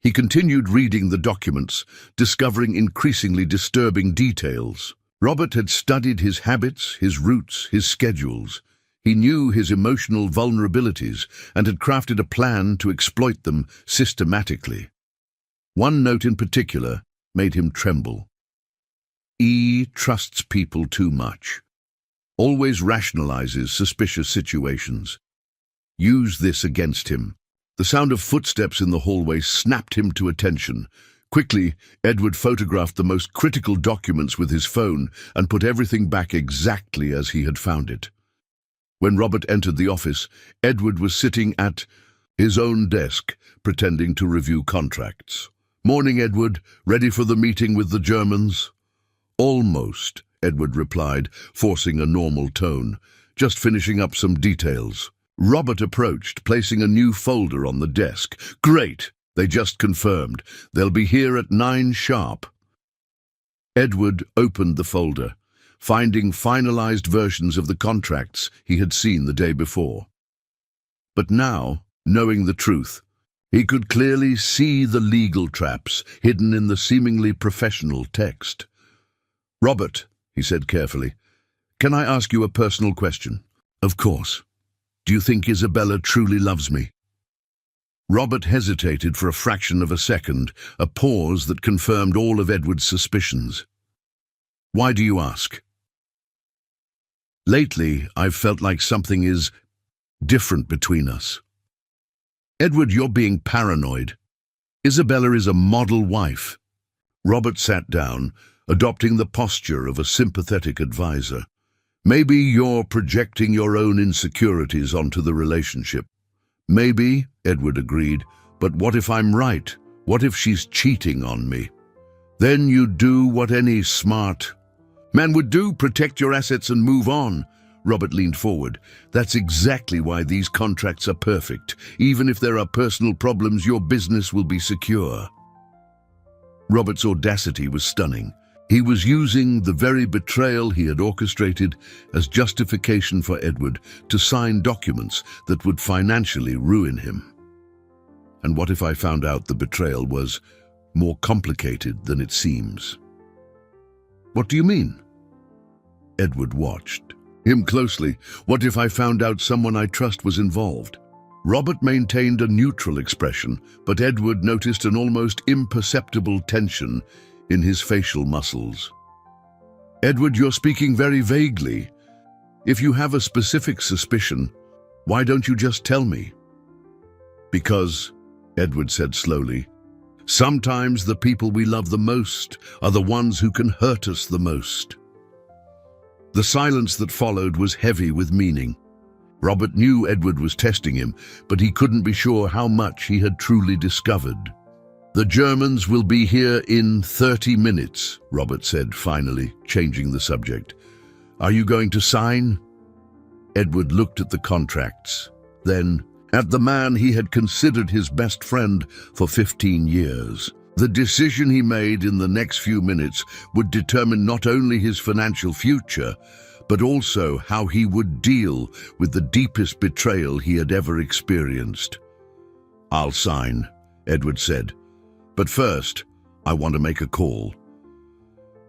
He continued reading the documents, discovering increasingly disturbing details. Robert had studied his habits, his routes, his schedules. He knew his emotional vulnerabilities and had crafted a plan to exploit them systematically. One note in particular made him tremble. E trusts people too much. Always rationalizes suspicious situations. Use this against him. The sound of footsteps in the hallway snapped him to attention. Quickly, Edward photographed the most critical documents with his phone and put everything back exactly as he had found it. When Robert entered the office, Edward was sitting at his own desk, pretending to review contracts. "Morning, Edward. Ready for the meeting with the Germans?" "Almost," Edward replied, forcing a normal tone. "Just finishing up some details." Robert approached, placing a new folder on the desk. "Great! They just confirmed. They'll be here at 9 sharp." Edward opened the folder, finding finalized versions of the contracts he had seen the day before. But now, knowing the truth, he could clearly see the legal traps hidden in the seemingly professional text. "Robert," he said carefully, "can I ask you a personal question?" "Of course. Do you think Isabella truly loves me?" Robert hesitated for a fraction of a second, a pause that confirmed all of Edward's suspicions. "Why do you ask?" "Lately, I've felt like something is different between us." "Edward, you're being paranoid. Isabella is a model wife." Robert sat down, adopting the posture of a sympathetic advisor. "Maybe you're projecting your own insecurities onto the relationship." "Maybe," Edward agreed, "but what if I'm right? What if she's cheating on me?" "Then you do what any smart man would do, protect your assets and move on." Robert leaned forward. That's exactly why these contracts are perfect. Even if there are personal problems, your business will be secure. Robert's audacity was stunning. He was using the very betrayal he had orchestrated as justification for Edward to sign documents that would financially ruin him. And what if I found out the betrayal was more complicated than it seems? What do you mean? Edward watched him closely. What if I found out someone I trust was involved? Robert maintained a neutral expression, but Edward noticed an almost imperceptible tension in his facial muscles. Edward, you're speaking very vaguely. If you have a specific suspicion, why don't you just tell me? Because, Edward said slowly, sometimes the people we love the most are the ones who can hurt us the most. The silence that followed was heavy with meaning. Robert knew Edward was testing him, but he couldn't be sure how much he had truly discovered. The Germans will be here in 30 minutes, Robert said, finally, changing the subject. Are you going to sign? Edward looked at the contracts, then at the man he had considered his best friend for 15 years. The decision he made in the next few minutes would determine not only his financial future, but also how he would deal with the deepest betrayal he had ever experienced. I'll sign, Edward said. But first, I want to make a call.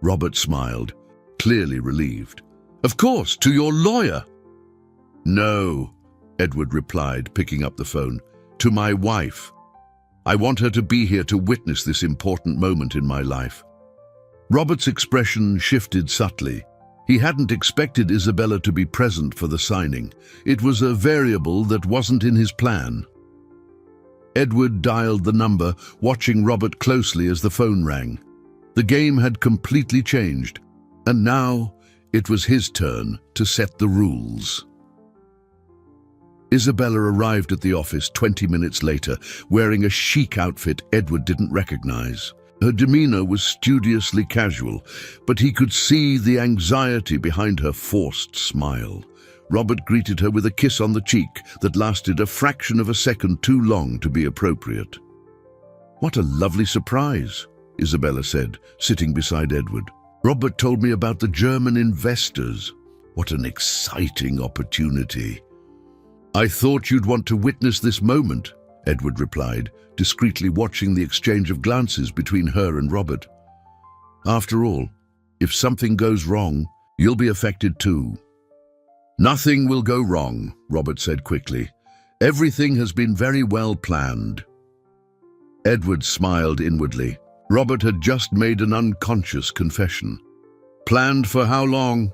Robert smiled, clearly relieved. Of course, to your lawyer. No, Edward replied, picking up the phone. To my wife. I want her to be here to witness this important moment in my life. Robert's expression shifted subtly. He hadn't expected Isabella to be present for the signing. It was a variable that wasn't in his plan. Edward dialed the number, watching Robert closely as the phone rang. The game had completely changed, and now it was his turn to set the rules. Isabella arrived at the office 20 minutes later, wearing a chic outfit Edward didn't recognize. Her demeanor was studiously casual, but he could see the anxiety behind her forced smile. Robert greeted her with a kiss on the cheek that lasted a fraction of a second too long to be appropriate. What a lovely surprise, Isabella said, sitting beside Edward. Robert told me about the German investors. What an exciting opportunity. I thought you'd want to witness this moment, Edward replied, discreetly watching the exchange of glances between her and Robert. After all, if something goes wrong, you'll be affected too. Nothing will go wrong, Robert said quickly. Everything has been very well planned. Edward smiled inwardly. Robert had just made an unconscious confession. Planned for how long?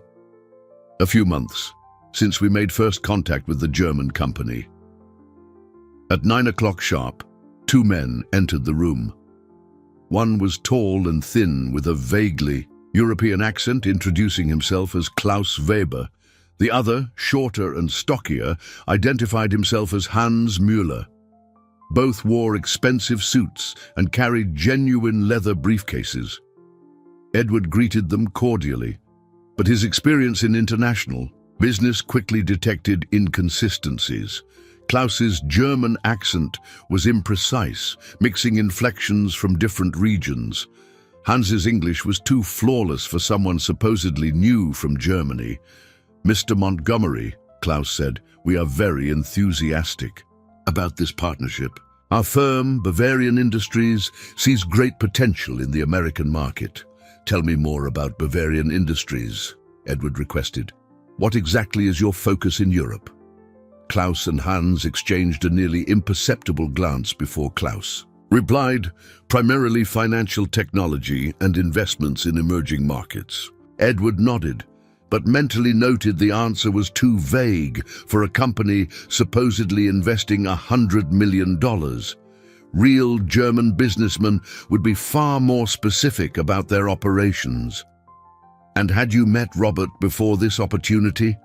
A few months, since we made first contact with the German company. At 9 o'clock sharp, two men entered the room. One was tall and thin with a vaguely European accent, introducing himself as Klaus Weber. The other, shorter and stockier, identified himself as Hans Müller. Both wore expensive suits and carried genuine leather briefcases. Edward greeted them cordially, but his experience in international business quickly detected inconsistencies. Klaus's German accent was imprecise, mixing inflections from different regions. Hans's English was too flawless for someone supposedly new from Germany. Mr. Montgomery, Klaus said, we are very enthusiastic about this partnership. Our firm, Bavarian Industries, sees great potential in the American market. Tell me more about Bavarian Industries, Edward requested. What exactly is your focus in Europe? Klaus and Hans exchanged a nearly imperceptible glance before Klaus replied, primarily financial technology and investments in emerging markets. Edward nodded, but mentally noted the answer was too vague for a company supposedly investing $100 million. Real German businessmen would be far more specific about their operations. And had you met Robert before this opportunity?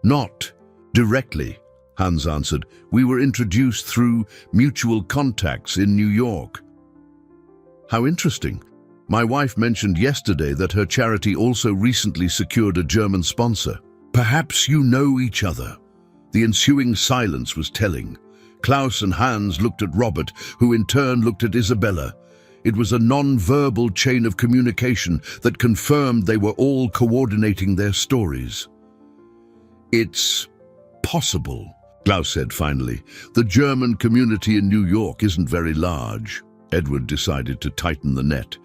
Not directly, Hans answered. We were introduced through mutual contacts in New York. How interesting. My wife mentioned yesterday that her charity also recently secured a German sponsor. Perhaps you know each other. The ensuing silence was telling. Klaus and Hans looked at Robert, who in turn looked at Isabella. It was a non-verbal chain of communication that confirmed they were all coordinating their stories. It's possible, Klaus said finally. The German community in New York isn't very large. Edward decided to tighten the net.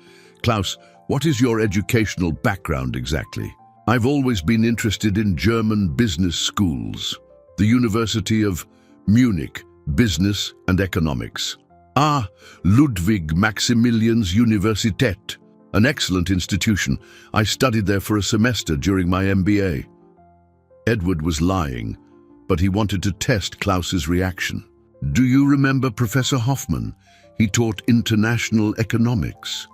Klaus, what is your educational background exactly? I've always been interested in German business schools. The University of Munich, Business and Economics. Ah, Ludwig Maximilians Universität, an excellent institution. I studied there for a semester during my MBA. Edward was lying, but he wanted to test Klaus's reaction. Do you remember Professor Hoffmann? He taught international economics.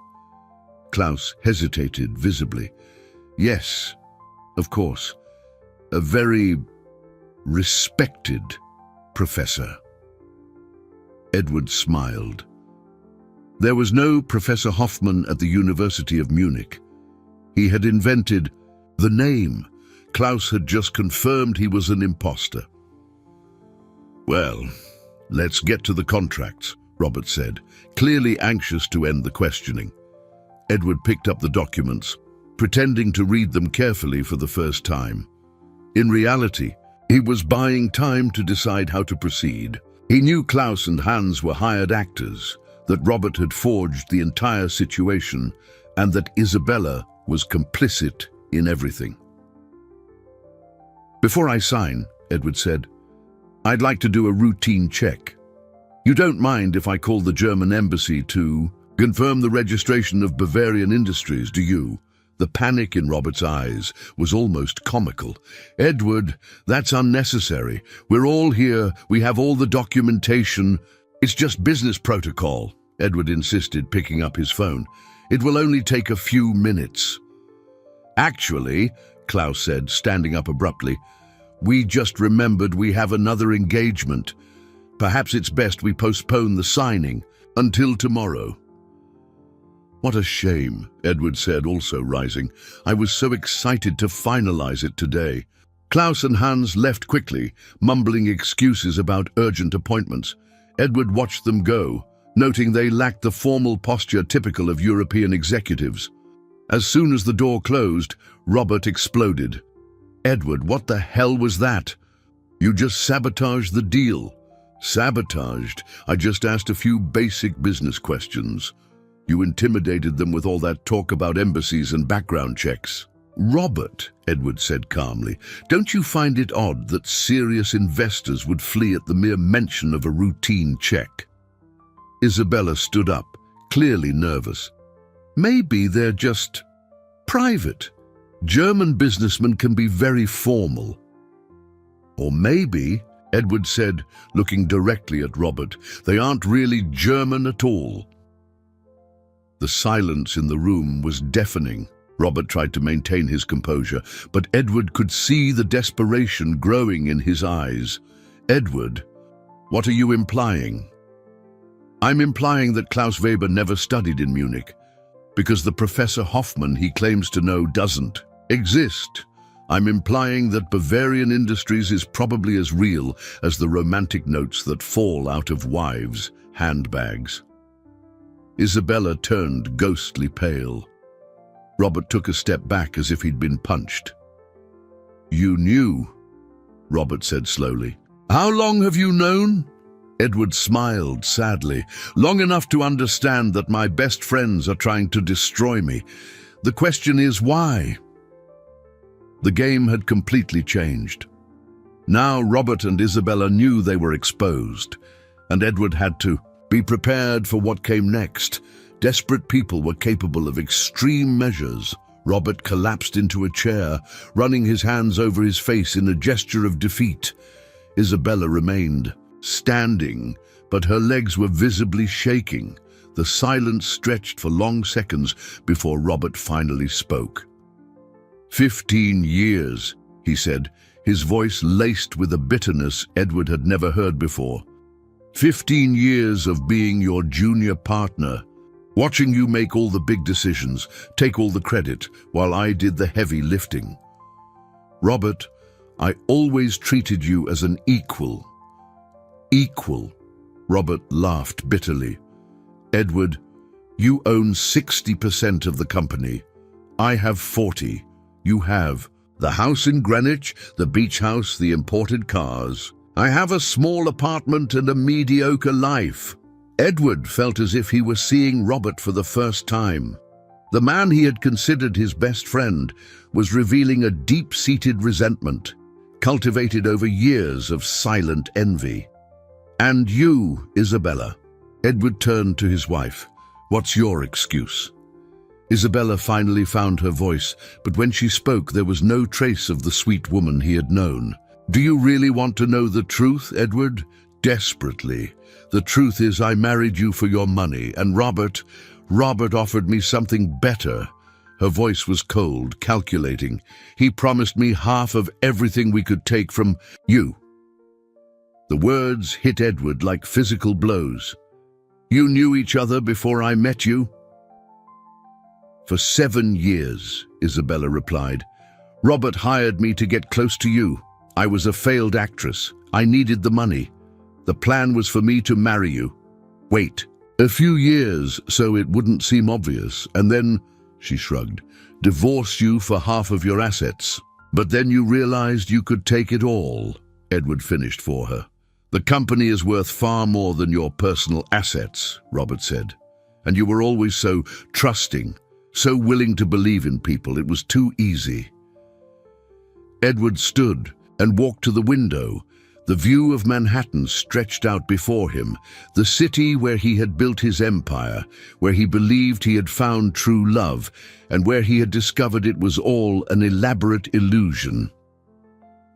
Klaus hesitated visibly. Yes, of course. A very respected professor. Edward smiled. There was no Professor Hoffmann at the University of Munich. He had invented the name. Klaus had just confirmed he was an imposter. Well, let's get to the contracts, Robert said, clearly anxious to end the questioning. Edward picked up the documents, pretending to read them carefully for the first time. In reality, he was buying time to decide how to proceed. He knew Klaus and Hans were hired actors, that Robert had forged the entire situation, and that Isabella was complicit in everything. Before I sign, Edward said, I'd like to do a routine check. You don't mind if I call the German embassy to confirm the registration of Bavarian Industries, do you? The panic in Robert's eyes was almost comical. Edward, that's unnecessary. We're all here. We have all the documentation. It's just business protocol, Edward insisted, picking up his phone. It will only take a few minutes. Actually, Klaus said, standing up abruptly, we just remembered we have another engagement. Perhaps it's best we postpone the signing until tomorrow. What a shame, Edward said, also rising. I was so excited to finalize it today. Klaus and Hans left quickly, mumbling excuses about urgent appointments. Edward watched them go, noting they lacked the formal posture typical of European executives. As soon as the door closed, Robert exploded. Edward, what the hell was that? You just sabotaged the deal. Sabotaged? I just asked a few basic business questions. You intimidated them with all that talk about embassies and background checks. Robert, Edward said calmly, don't you find it odd that serious investors would flee at the mere mention of a routine check? Isabella stood up, clearly nervous. Maybe they're just private. German businessmen can be very formal. Or maybe, Edward said, looking directly at Robert, they aren't really German at all. The silence in the room was deafening. Robert tried to maintain his composure, but Edward could see the desperation growing in his eyes. Edward, what are you implying? I'm implying that Klaus Weber never studied in Munich, because the Professor Hoffmann he claims to know doesn't exist. I'm implying that Bavarian Industries is probably as real as the romantic notes that fall out of wives' handbags. Isabella turned ghostly pale. Robert took a step back as if he'd been punched. You knew, Robert said slowly. How long have you known? Edward smiled sadly. Long enough to understand that my best friends are trying to destroy me. The question is why? The game had completely changed. Now Robert and Isabella knew they were exposed, and Edward had to be prepared for what came next. Desperate people were capable of extreme measures. Robert collapsed into a chair, running his hands over his face in a gesture of defeat. Isabella remained standing, but her legs were visibly shaking. The silence stretched for long seconds before Robert finally spoke. 15 years, he said, his voice laced with a bitterness Edward had never heard before. 15 years of being your junior partner, watching you make all the big decisions, take all the credit, while I did the heavy lifting. Robert, I always treated you as an equal. Equal. Robert laughed bitterly. Edward, you own 60% of the company. I have 40. You have the house in Greenwich, the beach house, the imported cars. I have a small apartment and a mediocre life. Edward felt as if he was seeing Robert for the first time. The man he had considered his best friend was revealing a deep-seated resentment, cultivated over years of silent envy. And you, Isabella. Edward turned to his wife. What's your excuse? Isabella finally found her voice, but when she spoke there was no trace of the sweet woman he had known. Do you really want to know the truth, Edward? Desperately. The truth is I married you for your money, and Robert offered me something better. Her voice was cold, calculating. He promised me half of everything we could take from you. The words hit Edward like physical blows. You knew each other before I met you? For 7 years, Isabella replied. Robert hired me to get close to you. I was a failed actress. I needed the money. The plan was for me to marry you. Wait. A few years so it wouldn't seem obvious, and then, she shrugged, divorce you for half of your assets. But then you realized you could take it all, Edward finished for her. The company is worth far more than your personal assets, Robert said. And you were always so trusting, so willing to believe in people. It was too easy. Edward stood and walked to the window. The view of Manhattan stretched out before him, the city where he had built his empire, where he believed he had found true love, and where he had discovered it was all an elaborate illusion.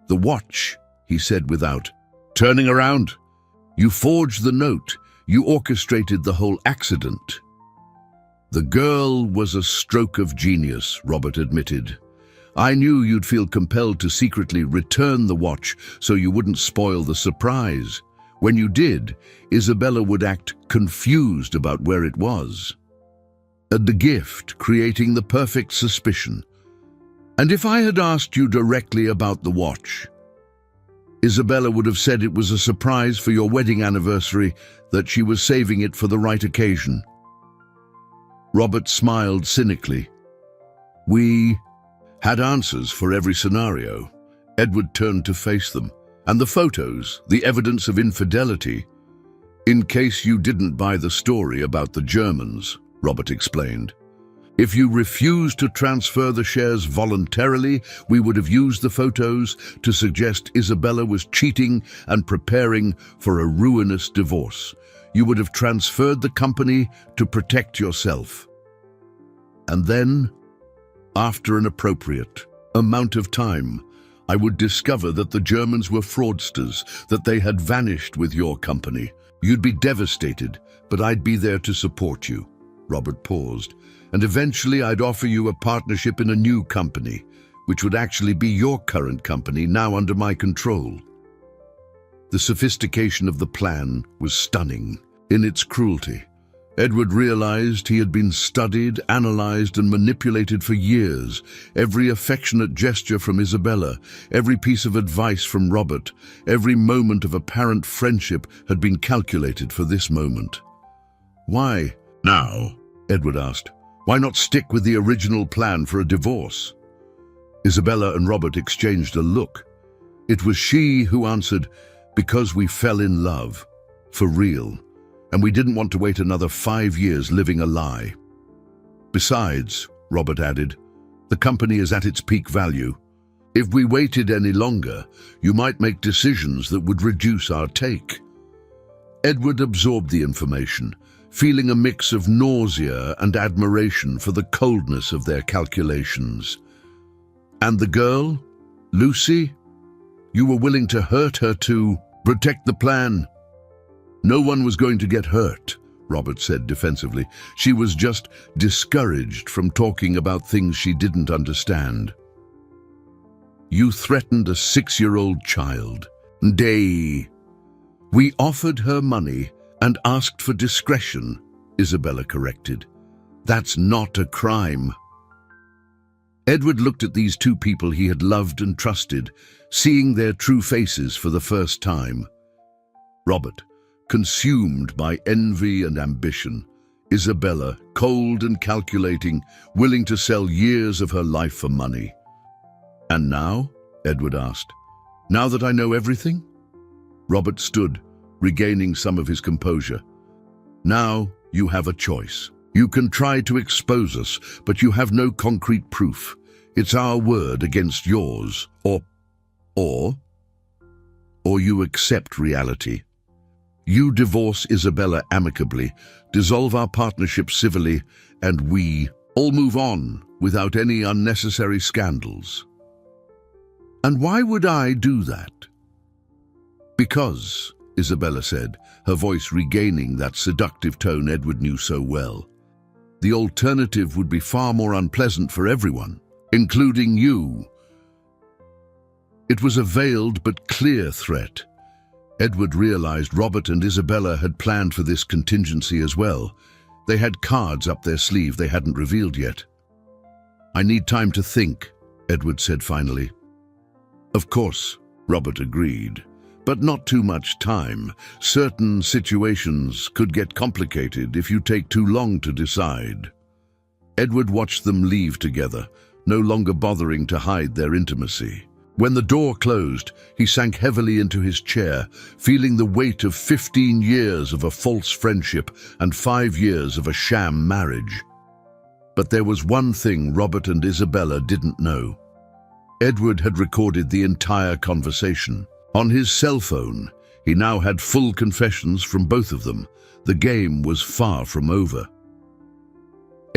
The watch, he said without turning around. You forged the note. You orchestrated the whole accident. The girl was a stroke of genius, Robert admitted. I knew you'd feel compelled to secretly return the watch so you wouldn't spoil the surprise. When you did, Isabella would act confused about where it was. And the gift, creating the perfect suspicion. And if I had asked you directly about the watch, Isabella would have said it was a surprise for your wedding anniversary, that she was saving it for the right occasion. Robert smiled cynically. We had answers for every scenario. Edward turned to face them. And the photos, the evidence of infidelity. In case you didn't buy the story about the Germans, Robert explained. If you refused to transfer the shares voluntarily, we would have used the photos to suggest Isabella was cheating and preparing for a ruinous divorce. You would have transferred the company to protect yourself. And then, after an appropriate amount of time, I would discover that the Germans were fraudsters, that they had vanished with your company. You'd be devastated, but I'd be there to support you. Robert paused. And eventually I'd offer you a partnership in a new company, which would actually be your current company, now under my control. The sophistication of the plan was stunning in its cruelty. Edward realized he had been studied, analyzed, and manipulated for years. Every affectionate gesture from Isabella, every piece of advice from Robert, every moment of apparent friendship had been calculated for this moment. Why now? Edward asked. Why not stick with the original plan for a divorce? Isabella and Robert exchanged a look. It was she who answered, because we fell in love, for real. And we didn't want to wait another 5 years living a lie. Besides, Robert added, the company is at its peak value. If we waited any longer, you might make decisions that would reduce our take. Edward absorbed the information, feeling a mix of nausea and admiration for the coldness of their calculations. And the girl, Lucy? You were willing to hurt her to protect the plan. No one was going to get hurt, Robert said defensively. She was just discouraged from talking about things she didn't understand. You threatened a 6-year-old child. We offered her money and asked for discretion, Isabella corrected. That's not a crime. Edward looked at these two people he had loved and trusted, seeing their true faces for the first time. Robert, consumed by envy and ambition. Isabella, cold and calculating, willing to sell years of her life for money. "And now?" Edward asked. "Now that I know everything?" Robert stood, regaining some of his composure. "Now you have a choice. You can try to expose us, but you have no concrete proof. It's our word against yours, or you accept reality. You divorce Isabella amicably, dissolve our partnership civilly, and we all move on without any unnecessary scandals." "And why would I do that?" "Because," Isabella said, her voice regaining that seductive tone Edward knew so well, "the alternative would be far more unpleasant for everyone, including you." It was a veiled but clear threat. Edward realized Robert and Isabella had planned for this contingency as well. They had cards up their sleeve they hadn't revealed yet. "I need time to think," Edward said finally. "Of course," Robert agreed, "but not too much time. Certain situations could get complicated if you take too long to decide." Edward watched them leave together, no longer bothering to hide their intimacy. When the door closed, he sank heavily into his chair, feeling the weight of 15 years of a false friendship and 5 years of a sham marriage. But there was one thing Robert and Isabella didn't know. Edward had recorded the entire conversation. On his cell phone, he now had full confessions from both of them. The game was far from over.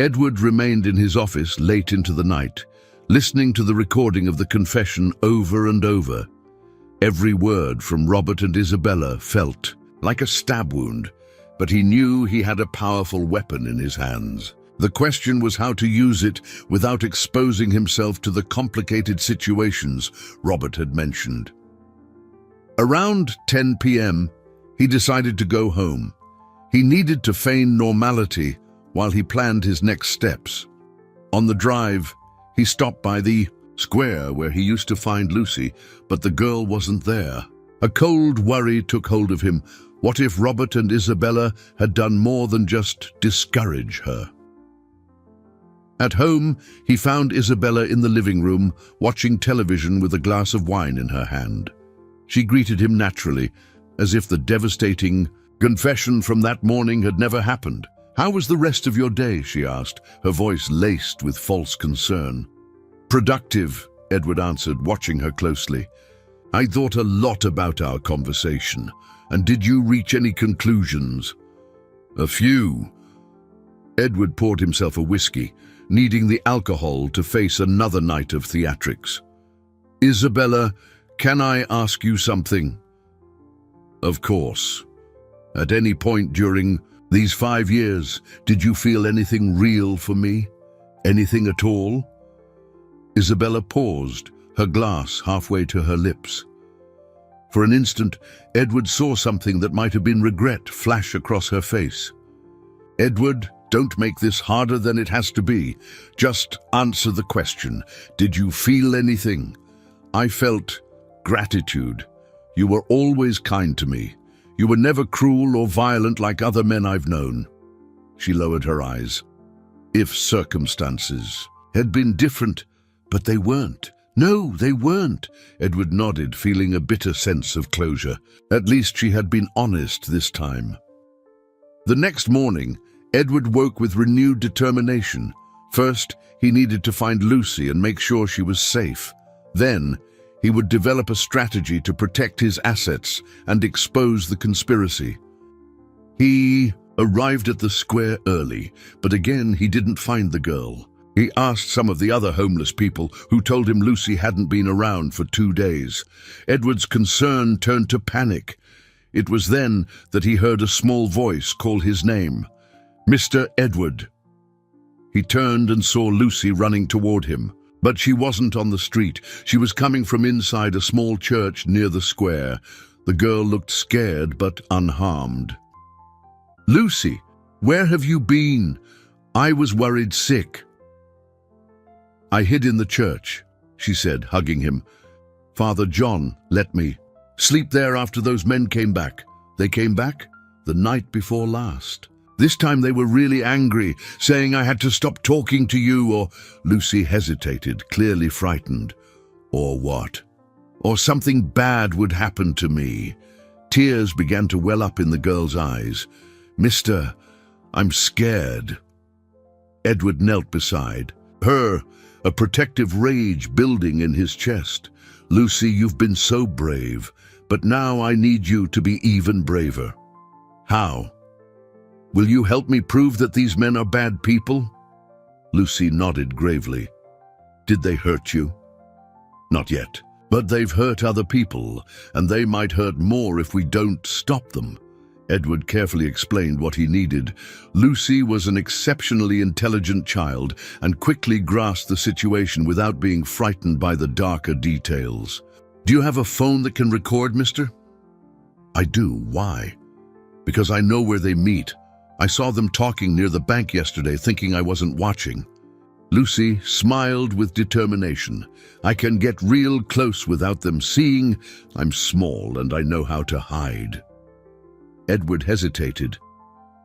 Edward remained in his office late into the night, listening to the recording of the confession over and over. Every word from Robert and Isabella felt like a stab wound, but he knew he had a powerful weapon in his hands. The question was how to use it without exposing himself to the complicated situations Robert had mentioned. Around 10 p.m., he decided to go home. He needed to feign normality while he planned his next steps. On the drive, he stopped by the square where he used to find Lucy, but the girl wasn't there. A cold worry took hold of him. What if Robert and Isabella had done more than just discourage her? At home, he found Isabella in the living room, watching television with a glass of wine in her hand. She greeted him naturally, as if the devastating confession from that morning had never happened. "How was the rest of your day?" she asked, her voice laced with false concern. "Productive," Edward answered, watching her closely. "I thought a lot about our conversation. And did you reach any conclusions?" "A few." Edward poured himself a whiskey, needing the alcohol to face another night of theatrics. "Isabella, can I ask you something?" "Of course. At any point during these 5 years, did you feel anything real for me? Anything at all?" Isabella paused, her glass halfway to her lips. For an instant, Edward saw something that might have been regret flash across her face. "Edward, don't make this harder than it has to be. Just answer the question. Did you feel anything?" "I felt gratitude. You were always kind to me. You were never cruel or violent like other men I've known." She lowered her eyes. "If circumstances had been different, but they weren't." "No, they weren't," Edward nodded, feeling a bitter sense of closure. At least she had been honest this time. The next morning, Edward woke with renewed determination. First, he needed to find Lucy and make sure she was safe. Then, he would develop a strategy to protect his assets and expose the conspiracy. He arrived at the square early, but again he didn't find the girl. He asked some of the other homeless people, who told him Lucy hadn't been around for 2 days. Edward's concern turned to panic. It was then that he heard a small voice call his name. "Mr. Edward." He turned and saw Lucy running toward him. But she wasn't on the street. She was coming from inside a small church near the square. The girl looked scared but unharmed. "Lucy, where have you been? I was worried sick." "I hid in the church," she said, hugging him. "Father John let me sleep there after those men came back. They came back the night before last. This time they were really angry, saying I had to stop talking to you or—" Lucy hesitated, clearly frightened. "Or what? Or something bad would happen to me." Tears began to well up in the girl's eyes. "Mister, I'm scared." Edward knelt beside her, a protective rage building in his chest. "Lucy, you've been so brave, but now I need you to be even braver." "How? Will you help me prove that these men are bad people?" Lucy nodded gravely. "Did they hurt you?" "Not yet, but they've hurt other people, and they might hurt more if we don't stop them." Edward carefully explained what he needed. Lucy was an exceptionally intelligent child and quickly grasped the situation without being frightened by the darker details. "Do you have a phone that can record, mister?" "I do. Why?" "Because I know where they meet. I saw them talking near the bank yesterday, thinking I wasn't watching." Lucy smiled with determination. "I can get real close without them seeing. I'm small and I know how to hide." Edward hesitated.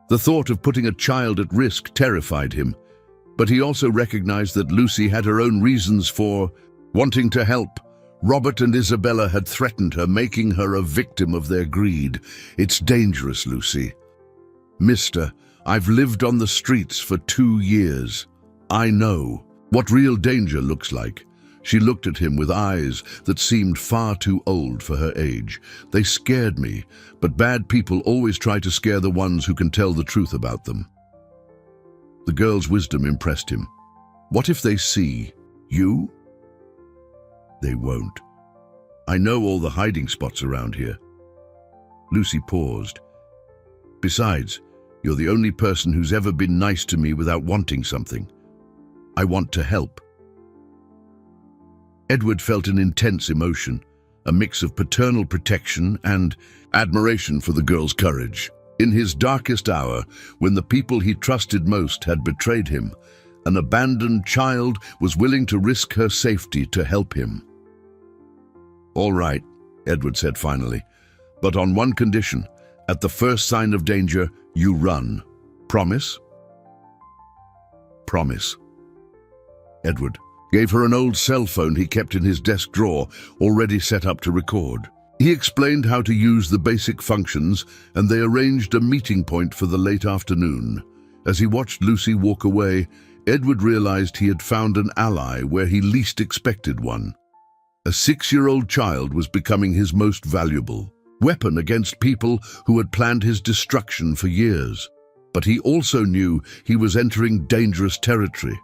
The thought of putting a child at risk terrified him, but he also recognized that Lucy had her own reasons for wanting to help. Robert and Isabella had threatened her, making her a victim of their greed. "It's dangerous, Lucy." "Mister, I've lived on the streets for 2 years. I know what real danger looks like." She looked at him with eyes that seemed far too old for her age. "They scared me, but bad people always try to scare the ones who can tell the truth about them." The girl's wisdom impressed him. "What if they see you?" "They won't. I know all the hiding spots around here." Lucy paused. "Besides, you're the only person who's ever been nice to me without wanting something. I want to help." Edward felt an intense emotion, a mix of paternal protection and admiration for the girl's courage. In his darkest hour, when the people he trusted most had betrayed him, an abandoned child was willing to risk her safety to help him. "All right," Edward said finally, "but on one condition. At the first sign of danger, you run. Promise?" "Promise." Edward gave her an old cell phone he kept in his desk drawer, already set up to record. He explained how to use the basic functions, and they arranged a meeting point for the late afternoon. As he watched Lucy walk away, Edward realized he had found an ally where he least expected one. A 6-year-old child was becoming his most valuable weapon against people who had planned his destruction for years. But he also knew he was entering dangerous territory.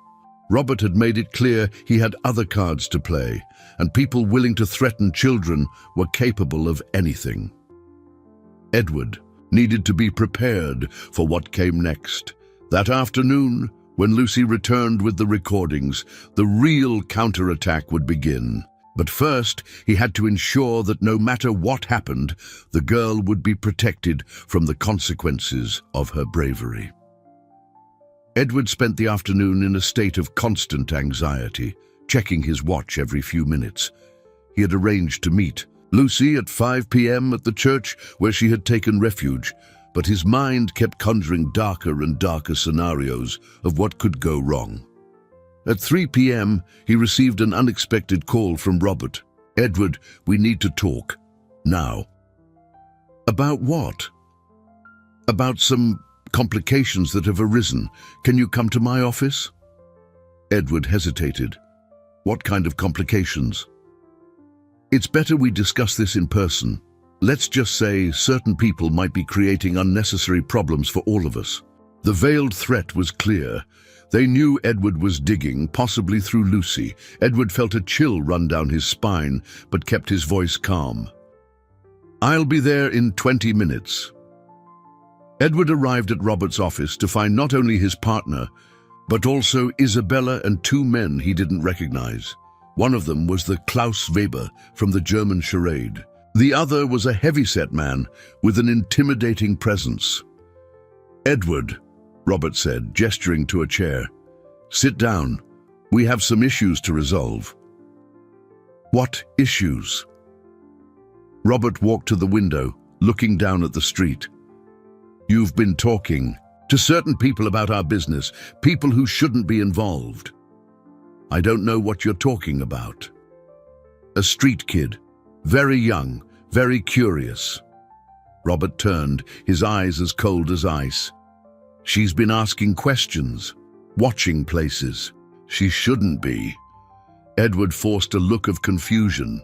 Robert had made it clear he had other cards to play, and people willing to threaten children were capable of anything. Edward needed to be prepared for what came next. That afternoon, when Lucy returned with the recordings, the real counterattack would begin. But first, he had to ensure that no matter what happened, the girl would be protected from the consequences of her bravery. Edward spent the afternoon in a state of constant anxiety, checking his watch every few minutes. He had arranged to meet Lucy at 5 p.m. at the church where she had taken refuge, but his mind kept conjuring darker and darker scenarios of what could go wrong. At 3 p.m., he received an unexpected call from Robert. "Edward, we need to talk. Now." "About what?" "About some complications that have arisen. Can you come to my office?" Edward hesitated. "What kind of complications?" "It's better we discuss this in person. Let's just say certain people might be creating unnecessary problems for all of us." The veiled threat was clear. They knew Edward was digging, possibly through Lucy. Edward felt a chill run down his spine, but kept his voice calm. "I'll be there in 20 minutes. Edward arrived at Robert's office to find not only his partner, but also Isabella and 2 men he didn't recognize. One of them was the Klaus Weber from the German charade. The other was a heavy-set man with an intimidating presence. "Edward," Robert said, gesturing to a chair. "Sit down. We have some issues to resolve." "What issues?" Robert walked to the window, looking down at the street. "You've been talking to certain people about our business, people who shouldn't be involved." "I don't know what you're talking about." "A street kid, very young, very curious." Robert turned, his eyes as cold as ice. "She's been asking questions, watching places. She shouldn't be." Edward forced a look of confusion.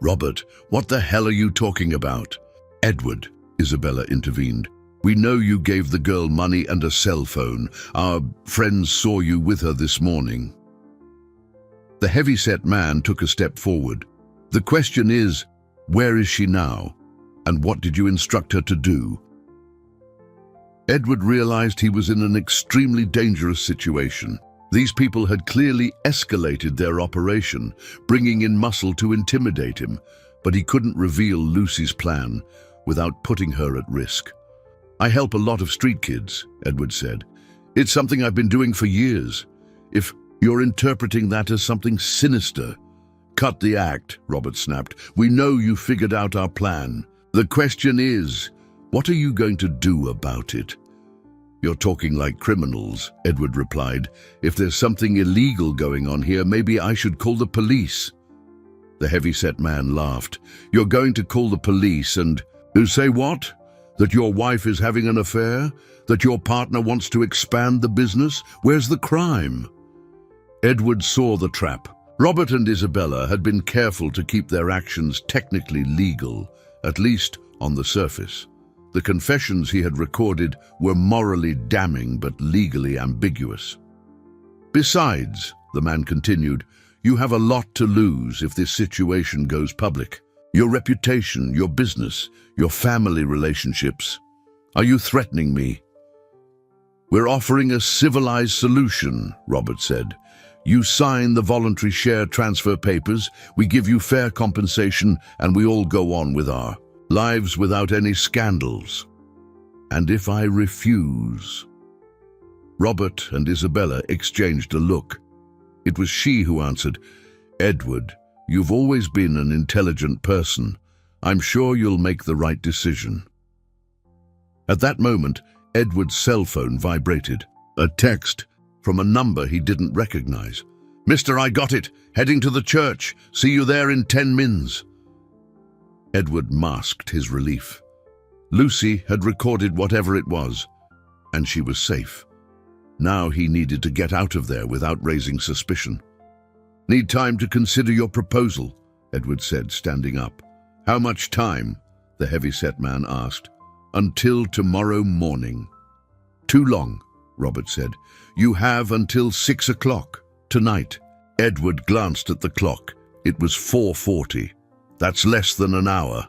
"Robert, what the hell are you talking about?" "Edward," Isabella intervened, "we know you gave the girl money and a cell phone. Our friends saw you with her this morning." The heavy-set man took a step forward. "The question is, where is she now? And what did you instruct her to do?" Edward realized he was in an extremely dangerous situation. These people had clearly escalated their operation, bringing in muscle to intimidate him, but he couldn't reveal Lucy's plan without putting her at risk. "I help a lot of street kids," Edward said. "It's something I've been doing for years. If you're interpreting that as something sinister—" "Cut the act," Robert snapped. "We know you figured out our plan. The question is, what are you going to do about it?" "You're talking like criminals," Edward replied. "If there's something illegal going on here, maybe I should call the police." The heavy-set man laughed. "You're going to call the police and—" "You say what? That your wife is having an affair? That your partner wants to expand the business? Where's the crime?" Edward saw the trap. Robert and Isabella had been careful to keep their actions technically legal, at least on the surface. The confessions he had recorded were morally damning but legally ambiguous. "Besides," the man continued, "you have a lot to lose if this situation goes public. Your reputation, your business, your family relationships. Are you threatening me?" "We're offering a civilized solution," Robert said. "You sign the voluntary share transfer papers, we give you fair compensation, and we all go on with our lives without any scandals." "And if I refuse?" Robert and Isabella exchanged a look. It was she who answered, "Edward, you've always been an intelligent person. I'm sure you'll make the right decision." At that moment, Edward's cell phone vibrated. A text from a number he didn't recognize. "Mister, I got it. Heading to the church. See you there in 10 mins." Edward masked his relief. Lucy had recorded whatever it was, and she was safe. Now he needed to get out of there without raising suspicion. "Need time to consider your proposal," Edward said, standing up. "How much time?" the heavy-set man asked. "Until tomorrow morning." "Too long," Robert said. "You have until 6 o'clock tonight." Edward glanced at the clock. It was 4:40. "That's less than an hour."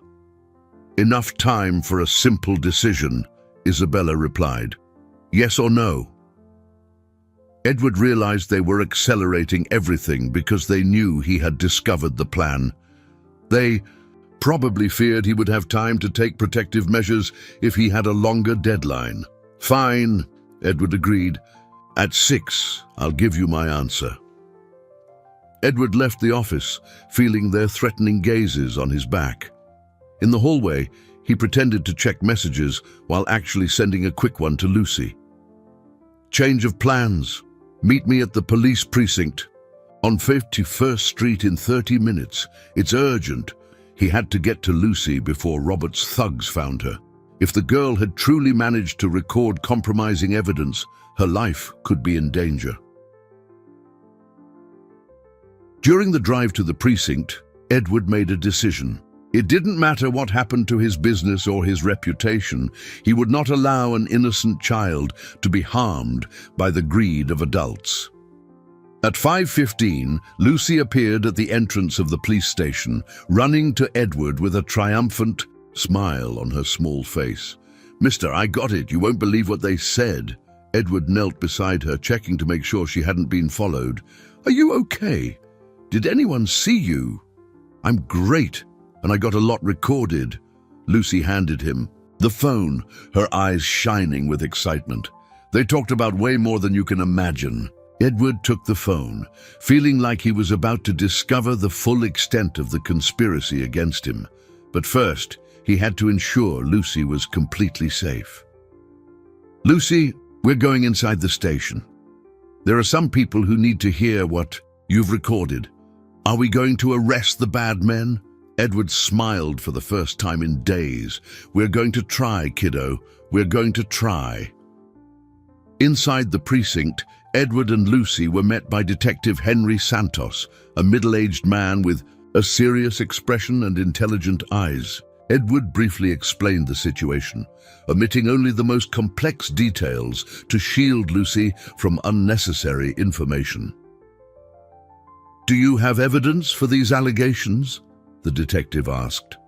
"Enough time for a simple decision," Isabella replied. "Yes or no?" Edward realized they were accelerating everything because they knew he had discovered the plan. They probably feared he would have time to take protective measures if he had a longer deadline. "Fine," Edward agreed. "At 6, I'll give you my answer." Edward left the office, feeling their threatening gazes on his back. In the hallway, he pretended to check messages while actually sending a quick one to Lucy. "Change of plans. Meet me at the police precinct on 51st Street in 30 minutes. It's urgent." He had to get to Lucy before Robert's thugs found her. If the girl had truly managed to record compromising evidence, her life could be in danger. During the drive to the precinct, Edward made a decision. It didn't matter what happened to his business or his reputation. He would not allow an innocent child to be harmed by the greed of adults. At 5:15, Lucy appeared at the entrance of the police station, running to Edward with a triumphant smile on her small face. "Mister, I got it. You won't believe what they said." Edward knelt beside her, checking to make sure she hadn't been followed. "Are you okay? Did anyone see you?" "I'm great, and I got a lot recorded." Lucy handed him the phone, her eyes shining with excitement. "They talked about way more than you can imagine." Edward took the phone, feeling like he was about to discover the full extent of the conspiracy against him. But first, he had to ensure Lucy was completely safe. "Lucy, we're going inside the station. There are some people who need to hear what you've recorded. Are we going to arrest the bad men?" Edward smiled for the first time in days. "We're going to try, kiddo. We're going to try." Inside the precinct, Edward and Lucy were met by Detective Henry Santos, a middle-aged man with a serious expression and intelligent eyes. Edward briefly explained the situation, omitting only the most complex details to shield Lucy from unnecessary information. "Do you have evidence for these allegations?" the detective asked.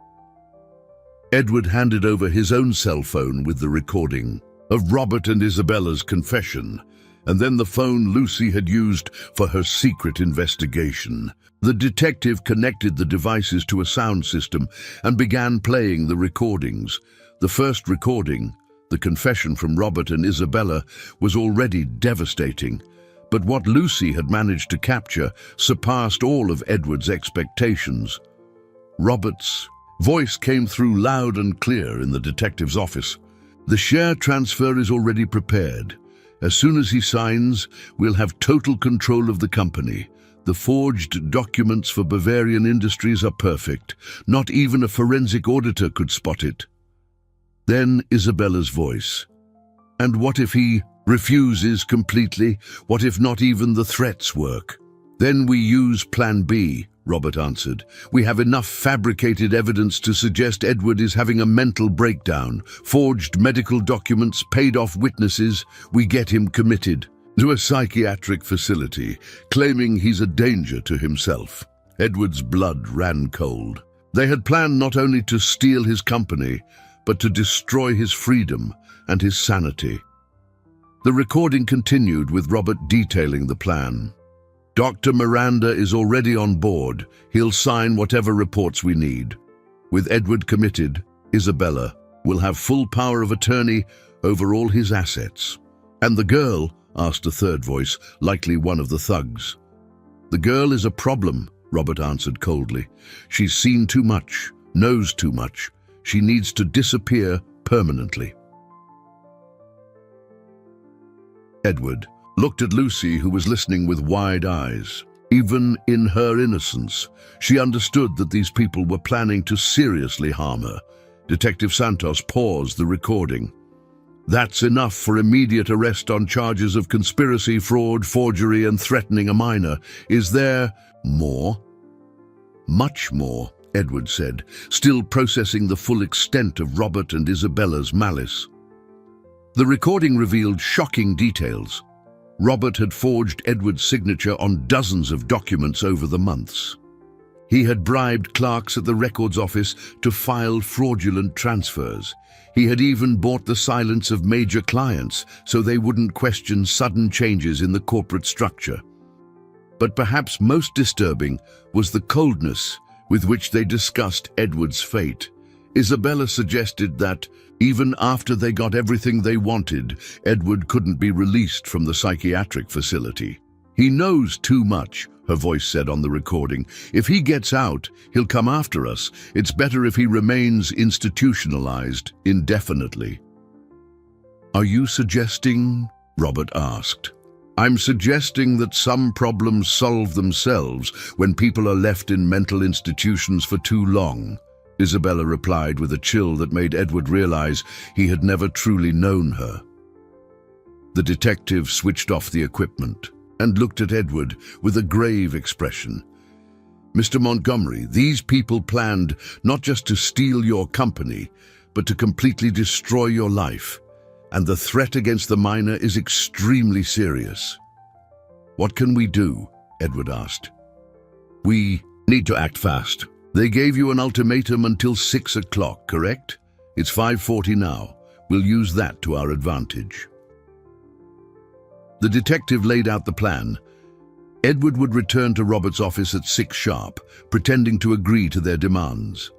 Edward handed over his own cell phone with the recording of Robert and Isabella's confession, and then the phone Lucy had used for her secret investigation. The detective connected the devices to a sound system and began playing the recordings. The first recording, the confession from Robert and Isabella, was already devastating, but what Lucy had managed to capture surpassed all of Edward's expectations. Robert's voice came through loud and clear in the detective's office. "The share transfer is already prepared. As soon as he signs, we'll have total control of the company. The forged documents for Bavarian Industries are perfect. Not even a forensic auditor could spot it." Then Isabella's voice. "And what if he refuses completely? What if not even the threats work?" "Then we use Plan B," Robert answered. "We have enough fabricated evidence to suggest Edward is having a mental breakdown. Forged medical documents, paid off witnesses. We get him committed to a psychiatric facility, claiming he's a danger to himself." Edward's blood ran cold. They had planned not only to steal his company, but to destroy his freedom and his sanity. The recording continued with Robert detailing the plan. "Dr. Miranda is already on board. He'll sign whatever reports we need. With Edward committed, Isabella will have full power of attorney over all his assets." "And the girl?" asked a third voice, likely one of the thugs. "The girl is a problem," Robert answered coldly. "She's seen too much, knows too much. She needs to disappear permanently." Edward looked at Lucy, who was listening with wide eyes. Even in her innocence, she understood that these people were planning to seriously harm her. Detective Santos paused the recording. "That's enough for immediate arrest on charges of conspiracy, fraud, forgery, and threatening a minor. Is there more?" "Much more," Edward said, still processing the full extent of Robert and Isabella's malice. The recording revealed shocking details. Robert had forged Edward's signature on dozens of documents over the months. He had bribed clerks at the records office to file fraudulent transfers. He had even bought the silence of major clients so they wouldn't question sudden changes in the corporate structure. But perhaps most disturbing was the coldness with which they discussed Edward's fate. Isabella suggested that, even after they got everything they wanted, Edward couldn't be released from the psychiatric facility. "He knows too much," her voice said on the recording. "If he gets out, he'll come after us. It's better if he remains institutionalized indefinitely." "Are you suggesting?" Robert asked. "I'm suggesting that some problems solve themselves when people are left in mental institutions for too long," Isabella replied with a chill that made Edward realize he had never truly known her. The detective switched off the equipment and looked at Edward with a grave expression. "Mr. Montgomery, these people planned not just to steal your company, but to completely destroy your life, and the threat against the minor is extremely serious." "What can we do?" Edward asked. "We need to act fast. They gave you an ultimatum until 6 o'clock, correct? It's 5:40 now. We'll use that to our advantage." The detective laid out the plan. Edward would return to Robert's office at 6 sharp, pretending to agree to their demands.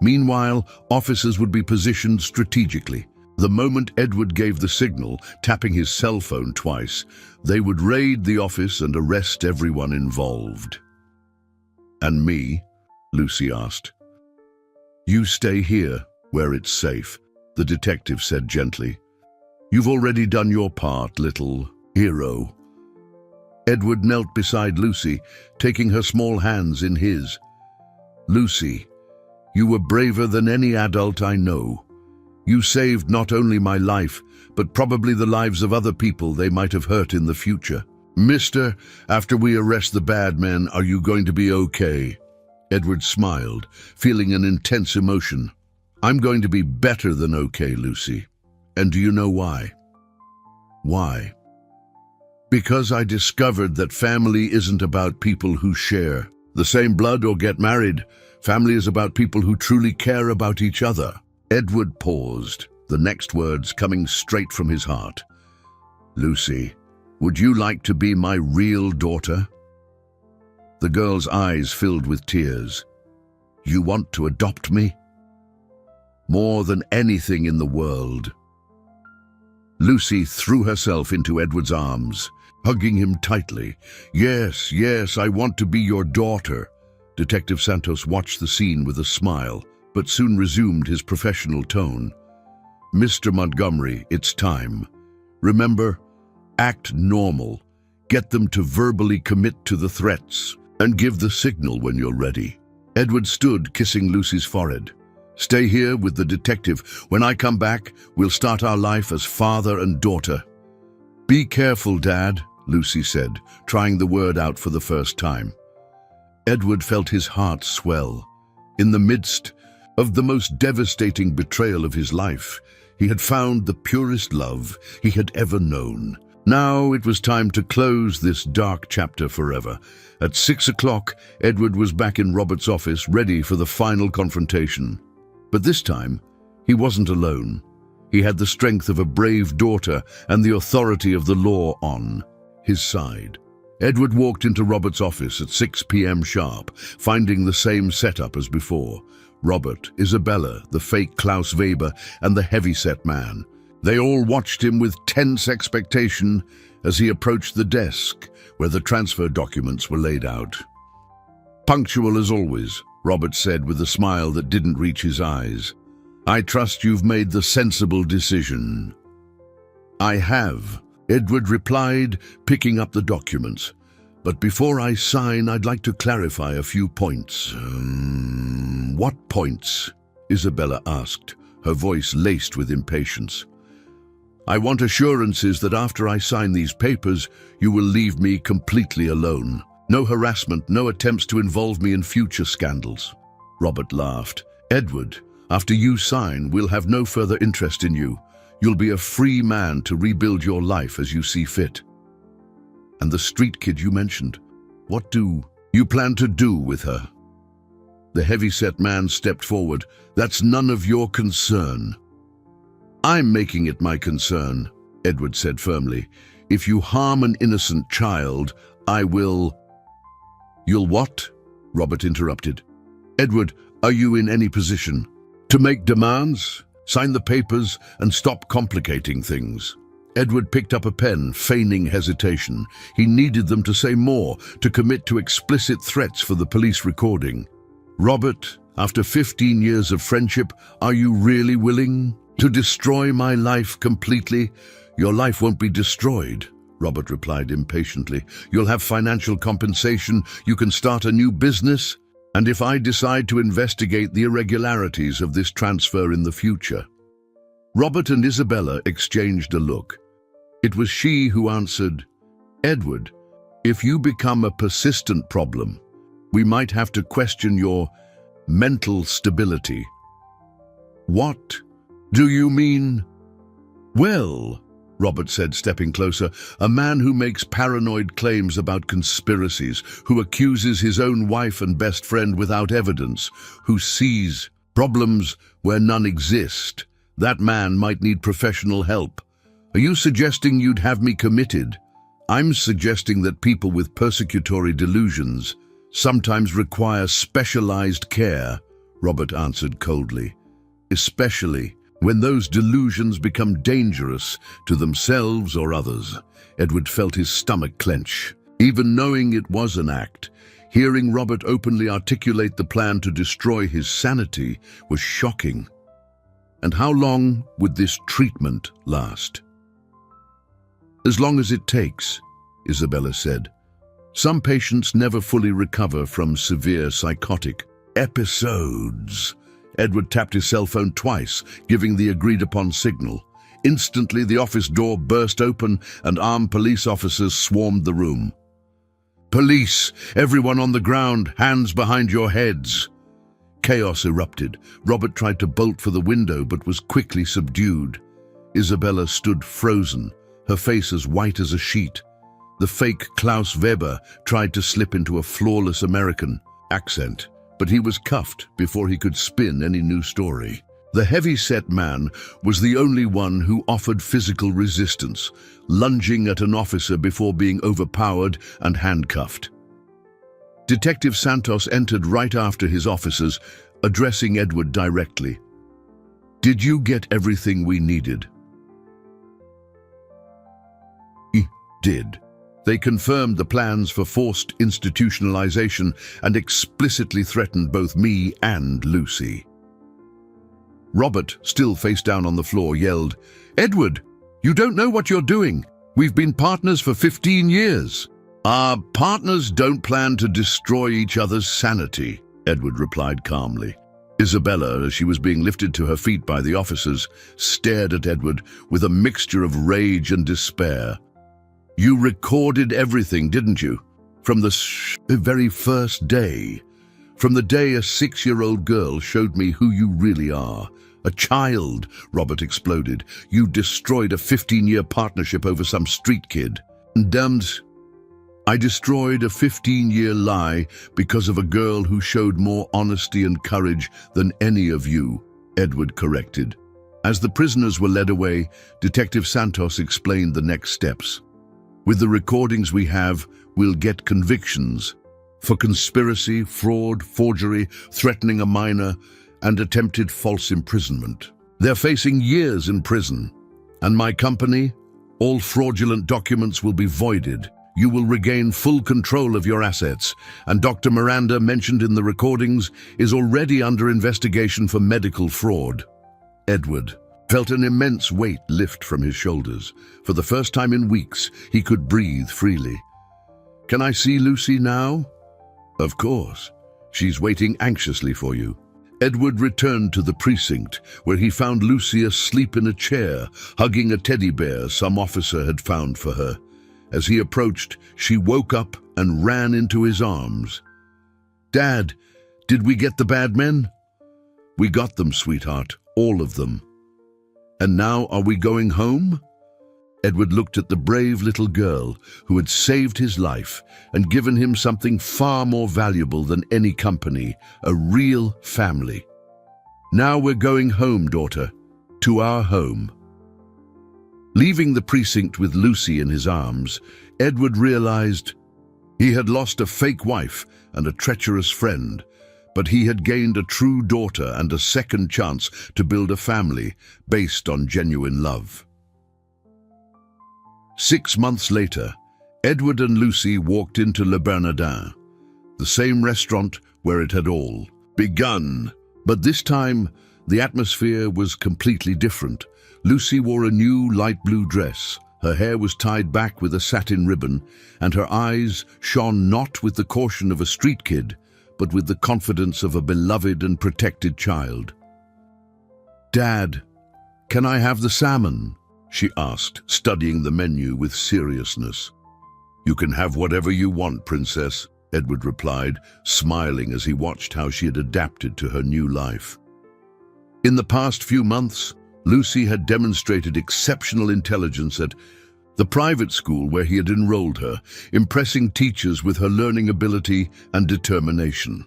Meanwhile, officers would be positioned strategically. The moment Edward gave the signal, tapping his cell phone twice, they would raid the office and arrest everyone involved. "And me?" Lucy asked. "You stay here, where it's safe," the detective said gently. "You've already done your part, little hero." Edward knelt beside Lucy, taking her small hands in his. "Lucy, you were braver than any adult I know. You saved not only my life, but probably the lives of other people they might have hurt in the future. Mister, after we arrest the bad men, are you going to be okay?" Edward smiled, feeling an intense emotion. "I'm going to be better than okay, Lucy. And do you know why?" "Why?" "Because I discovered that family isn't about people who share the same blood or get married. Family is about people who truly care about each other." Edward paused, the next words coming straight from his heart. "Lucy, would you like to be my real daughter?" The girl's eyes filled with tears. "You want to adopt me?" "More than anything in the world." Lucy threw herself into Edward's arms, hugging him tightly. Yes, I want to be your daughter." Detective Santos watched the scene with a smile, but soon resumed his professional tone. "Mr. Montgomery, it's time. Remember, act normal. Get them to verbally commit to the threats, and give the signal when you're ready." Edward stood, kissing Lucy's forehead. "Stay here with the detective. When I come back, we'll start our life as father and daughter." "Be careful, Dad," Lucy said, trying the word out for the first time. Edward felt his heart swell. In the midst of the most devastating betrayal of his life, he had found the purest love he had ever known. Now it was time to close this dark chapter forever. At 6 o'clock, Edward was back in Robert's office, ready for the final confrontation. But this time, he wasn't alone. He had the strength of a brave daughter and the authority of the law on his side. Edward walked into Robert's office at 6 p.m. sharp, finding the same setup as before. Robert, Isabella, the fake Klaus Weber, and the heavy-set man. They all watched him with tense expectation as he approached the desk where the transfer documents were laid out. "Punctual as always," Robert said with a smile that didn't reach his eyes. "I trust you've made the sensible decision." "I have," Edward replied, picking up the documents. "But before I sign, I'd like to clarify a few points." "What points?" Isabella asked, her voice laced with impatience. "I want assurances that after I sign these papers, you will leave me completely alone. No harassment, no attempts to involve me in future scandals." Robert laughed. "Edward, after you sign, we'll have no further interest in you. You'll be a free man to rebuild your life as you see fit." "And the street kid you mentioned, what do you plan to do with her?" The heavy-set man stepped forward. "That's none of your concern." "I'm making it my concern," Edward said firmly. "If you harm an innocent child, I will—" "You'll what?" Robert interrupted. "Edward, are you in any position to make demands? Sign the papers and stop complicating things." Edward picked up a pen, feigning hesitation. He needed them to say more, to commit to explicit threats for the police recording. "Robert, after 15 years of friendship, are you really willing to destroy my life completely?" "Your life won't be destroyed," Robert replied impatiently. "You'll have financial compensation, you can start a new business, and if I decide to investigate the irregularities of this transfer in the future." Robert and Isabella exchanged a look. It was she who answered, "Edward, if you become a persistent problem, we might have to question your mental stability." "What do you mean?" "Well," Robert said, stepping closer, "a man who makes paranoid claims about conspiracies, who accuses his own wife and best friend without evidence, who sees problems where none exist, that man might need professional help. Are you suggesting you'd have me committed?" "I'm suggesting that people with persecutory delusions sometimes require specialized care," Robert answered coldly. "Especially When those delusions become dangerous to themselves or others, Edward felt his stomach clench. Even knowing it was an act, hearing Robert openly articulate the plan to destroy his sanity was shocking. And how long would this treatment last? As long as it takes, Isabella said. Some patients never fully recover from severe psychotic episodes. Edward tapped his cell phone twice, giving the agreed-upon signal. Instantly, the office door burst open and armed police officers swarmed the room. "Police! Everyone on the ground! Hands behind your heads!" Chaos erupted. Robert tried to bolt for the window but was quickly subdued. Isabella stood frozen, her face as white as a sheet. The fake Klaus Weber tried to slip into a flawless American accent, but he was cuffed before he could spin any new story. The heavy-set man was the only one who offered physical resistance, lunging at an officer before being overpowered and handcuffed. Detective Santos entered right after his officers, addressing Edward directly. "Did you get everything we needed?" He did. They confirmed the plans for forced institutionalization and explicitly threatened both me and Lucy. Robert, still face down on the floor, yelled, "Edward, you don't know what you're doing. We've been partners for 15 years. Our partners don't plan to destroy each other's sanity," Edward replied calmly. Isabella, as she was being lifted to her feet by the officers, stared at Edward with a mixture of rage and despair. "You recorded everything, didn't you? From the very first day. From the day a 6-year-old girl showed me who you really are. A child," Robert exploded. "You destroyed a 15-year partnership over some street kid. Damned. I destroyed a 15-year lie because of a girl who showed more honesty and courage than any of you," Edward corrected. As the prisoners were led away, Detective Santos explained the next steps. "With the recordings we have, we'll get convictions for conspiracy, fraud, forgery, threatening a minor, and attempted false imprisonment. They're facing years in prison. And my company, all fraudulent documents will be voided. You will regain full control of your assets, and Dr. Miranda, mentioned in the recordings, is already under investigation for medical fraud." Edward felt an immense weight lift from his shoulders. For the first time in weeks, he could breathe freely. "Can I see Lucy now?" "Of course. She's waiting anxiously for you." Edward returned to the precinct, where he found Lucy asleep in a chair, hugging a teddy bear some officer had found for her. As he approached, she woke up and ran into his arms. "Dad, did we get the bad men?" "We got them, sweetheart, all of them." "And now are we going home?" Edward looked at the brave little girl who had saved his life and given him something far more valuable than any company, a real family. "Now we're going home, daughter, to our home." Leaving the precinct with Lucy in his arms, Edward realized he had lost a fake wife and a treacherous friend, but he had gained a true daughter and a second chance to build a family based on genuine love. 6 months later, Edward and Lucy walked into Le Bernardin, the same restaurant where it had all begun. But this time, the atmosphere was completely different. Lucy wore a new light blue dress. Her hair was tied back with a satin ribbon, and her eyes shone not with the caution of a street kid, but with the confidence of a beloved and protected child. "Dad, can I have the salmon?" she asked, studying the menu with seriousness. "You can have whatever you want, princess," Edward replied, smiling as he watched how she had adapted to her new life. In the past few months, Lucy had demonstrated exceptional intelligence at the private school where he had enrolled her, impressing teachers with her learning ability and determination.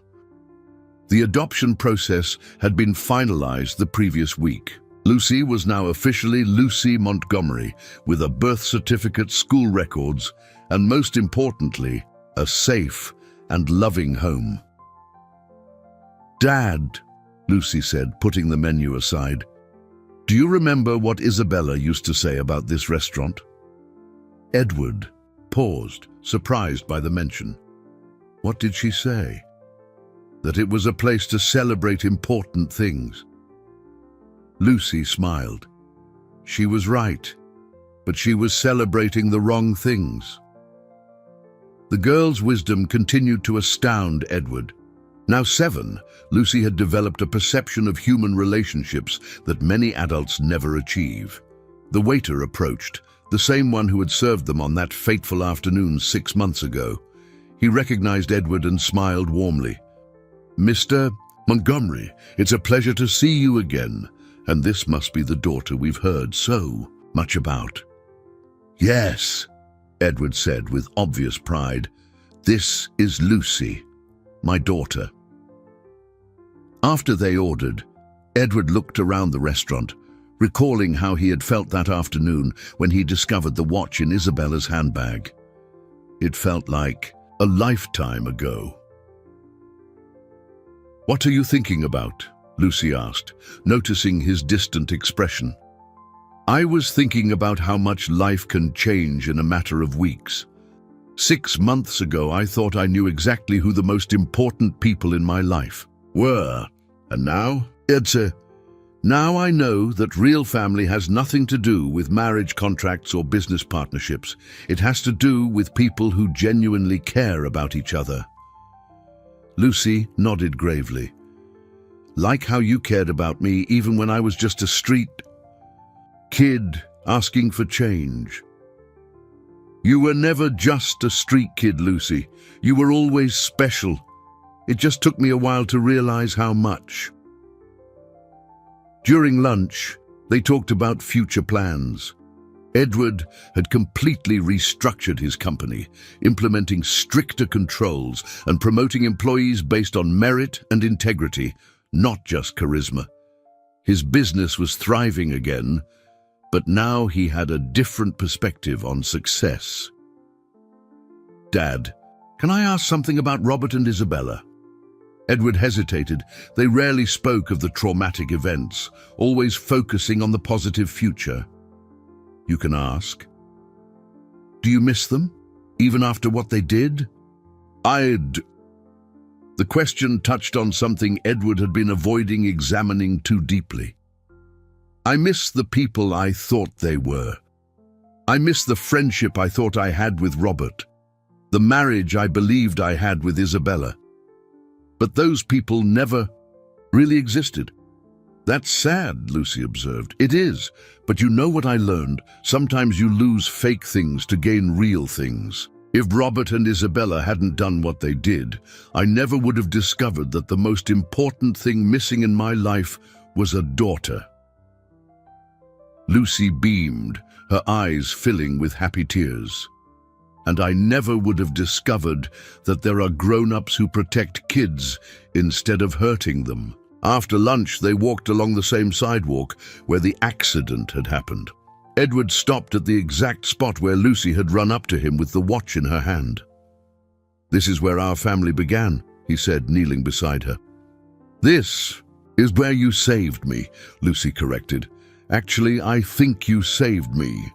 The adoption process had been finalized the previous week. Lucy was now officially Lucy Montgomery, with a birth certificate, school records, and most importantly, a safe and loving home. "Dad," Lucy said, putting the menu aside, Do you remember what Isabella used to say about this restaurant? Edward paused, surprised by the mention. What did she say? That it was a place to celebrate important things. Lucy smiled. She was right, but she was celebrating the wrong things. The girl's wisdom continued to astound Edward. Now 7, Lucy had developed a perception of human relationships that many adults never achieve. The waiter approached, the same one who had served them on that fateful afternoon 6 months ago. He recognized Edward and smiled warmly. "Mr. Montgomery, it's a pleasure to see you again, and this must be the daughter we've heard so much about." "Yes," Edward said with obvious pride. "This is Lucy, my daughter." After they ordered, Edward looked around the restaurant, recalling how he had felt that afternoon when he discovered the watch in Isabella's handbag. It felt like a lifetime ago. "What are you thinking about?" Lucy asked, noticing his distant expression. "I was thinking about how much life can change in a matter of weeks. 6 months ago, I thought I knew exactly who the most important people in my life were. And now, now I know that real family has nothing to do with marriage contracts or business partnerships. It has to do with people who genuinely care about each other." Lucy nodded gravely. "Like how you cared about me even when I was just a street kid asking for change." "You were never just a street kid, Lucy. You were always special. It just took me a while to realize how much." During lunch, they talked about future plans. Edward had completely restructured his company, implementing stricter controls and promoting employees based on merit and integrity, not just charisma. His business was thriving again, but now he had a different perspective on success. "Dad, can I ask something about Robert and Isabella?" Edward hesitated. They rarely spoke of the traumatic events, always focusing on the positive future. "You can ask." "Do you miss them, even after what they did?" The question touched on something Edward had been avoiding examining too deeply. "I miss the people I thought they were. I miss the friendship I thought I had with Robert, the marriage I believed I had with Isabella. But those people never really existed." "That's sad," Lucy observed. "It is, but you know what I learned? Sometimes you lose fake things to gain real things. If Robert and Isabella hadn't done what they did, I never would have discovered that the most important thing missing in my life was a daughter." Lucy beamed, her eyes filling with happy tears. "And I never would have discovered that there are grown-ups who protect kids instead of hurting them." After lunch, they walked along the same sidewalk where the accident had happened. Edward stopped at the exact spot where Lucy had run up to him with the watch in her hand. "This is where our family began," he said, kneeling beside her. "This is where you saved me," Lucy corrected. "Actually, I think you saved me."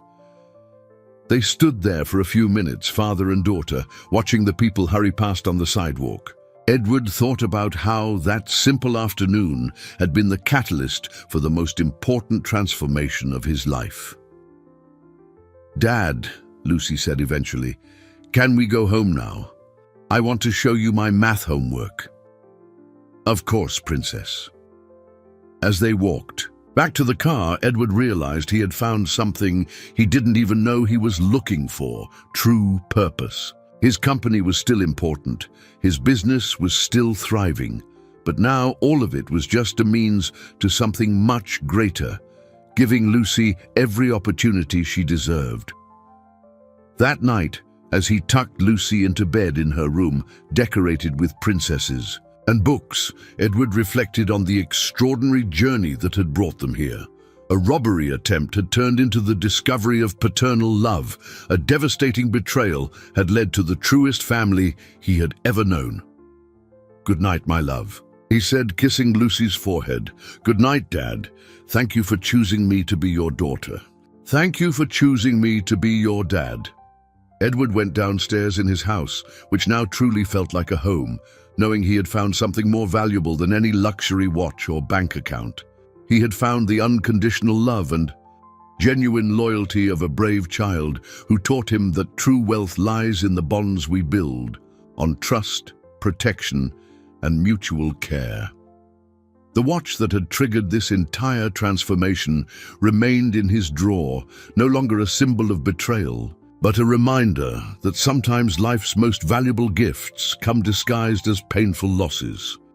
They stood there for a few minutes, father and daughter, watching the people hurry past on the sidewalk. Edward thought about how that simple afternoon had been the catalyst for the most important transformation of his life. "Dad," Lucy said eventually, "can we go home now? I want to show you my math homework." "Of course, Princess." As they walked back to the car, Edward realized he had found something he didn't even know he was looking for: true purpose. His company was still important, his business was still thriving, but now all of it was just a means to something much greater, giving Lucy every opportunity she deserved. That night, as he tucked Lucy into bed in her room, decorated with princesses and books, Edward reflected on the extraordinary journey that had brought them here. A robbery attempt had turned into the discovery of paternal love. A devastating betrayal had led to the truest family he had ever known. "Good night, my love," He said, kissing Lucy's forehead. "Good night, Dad. Thank you for choosing me to be your daughter." "Thank you for choosing me to be your dad." Edward went downstairs in his house, which now truly felt like a home, knowing he had found something more valuable than any luxury watch or bank account. He had found the unconditional love and genuine loyalty of a brave child who taught him that true wealth lies in the bonds we build, on trust, protection, and mutual care. The watch that had triggered this entire transformation remained in his drawer, no longer a symbol of betrayal, but a reminder that sometimes life's most valuable gifts come disguised as painful losses.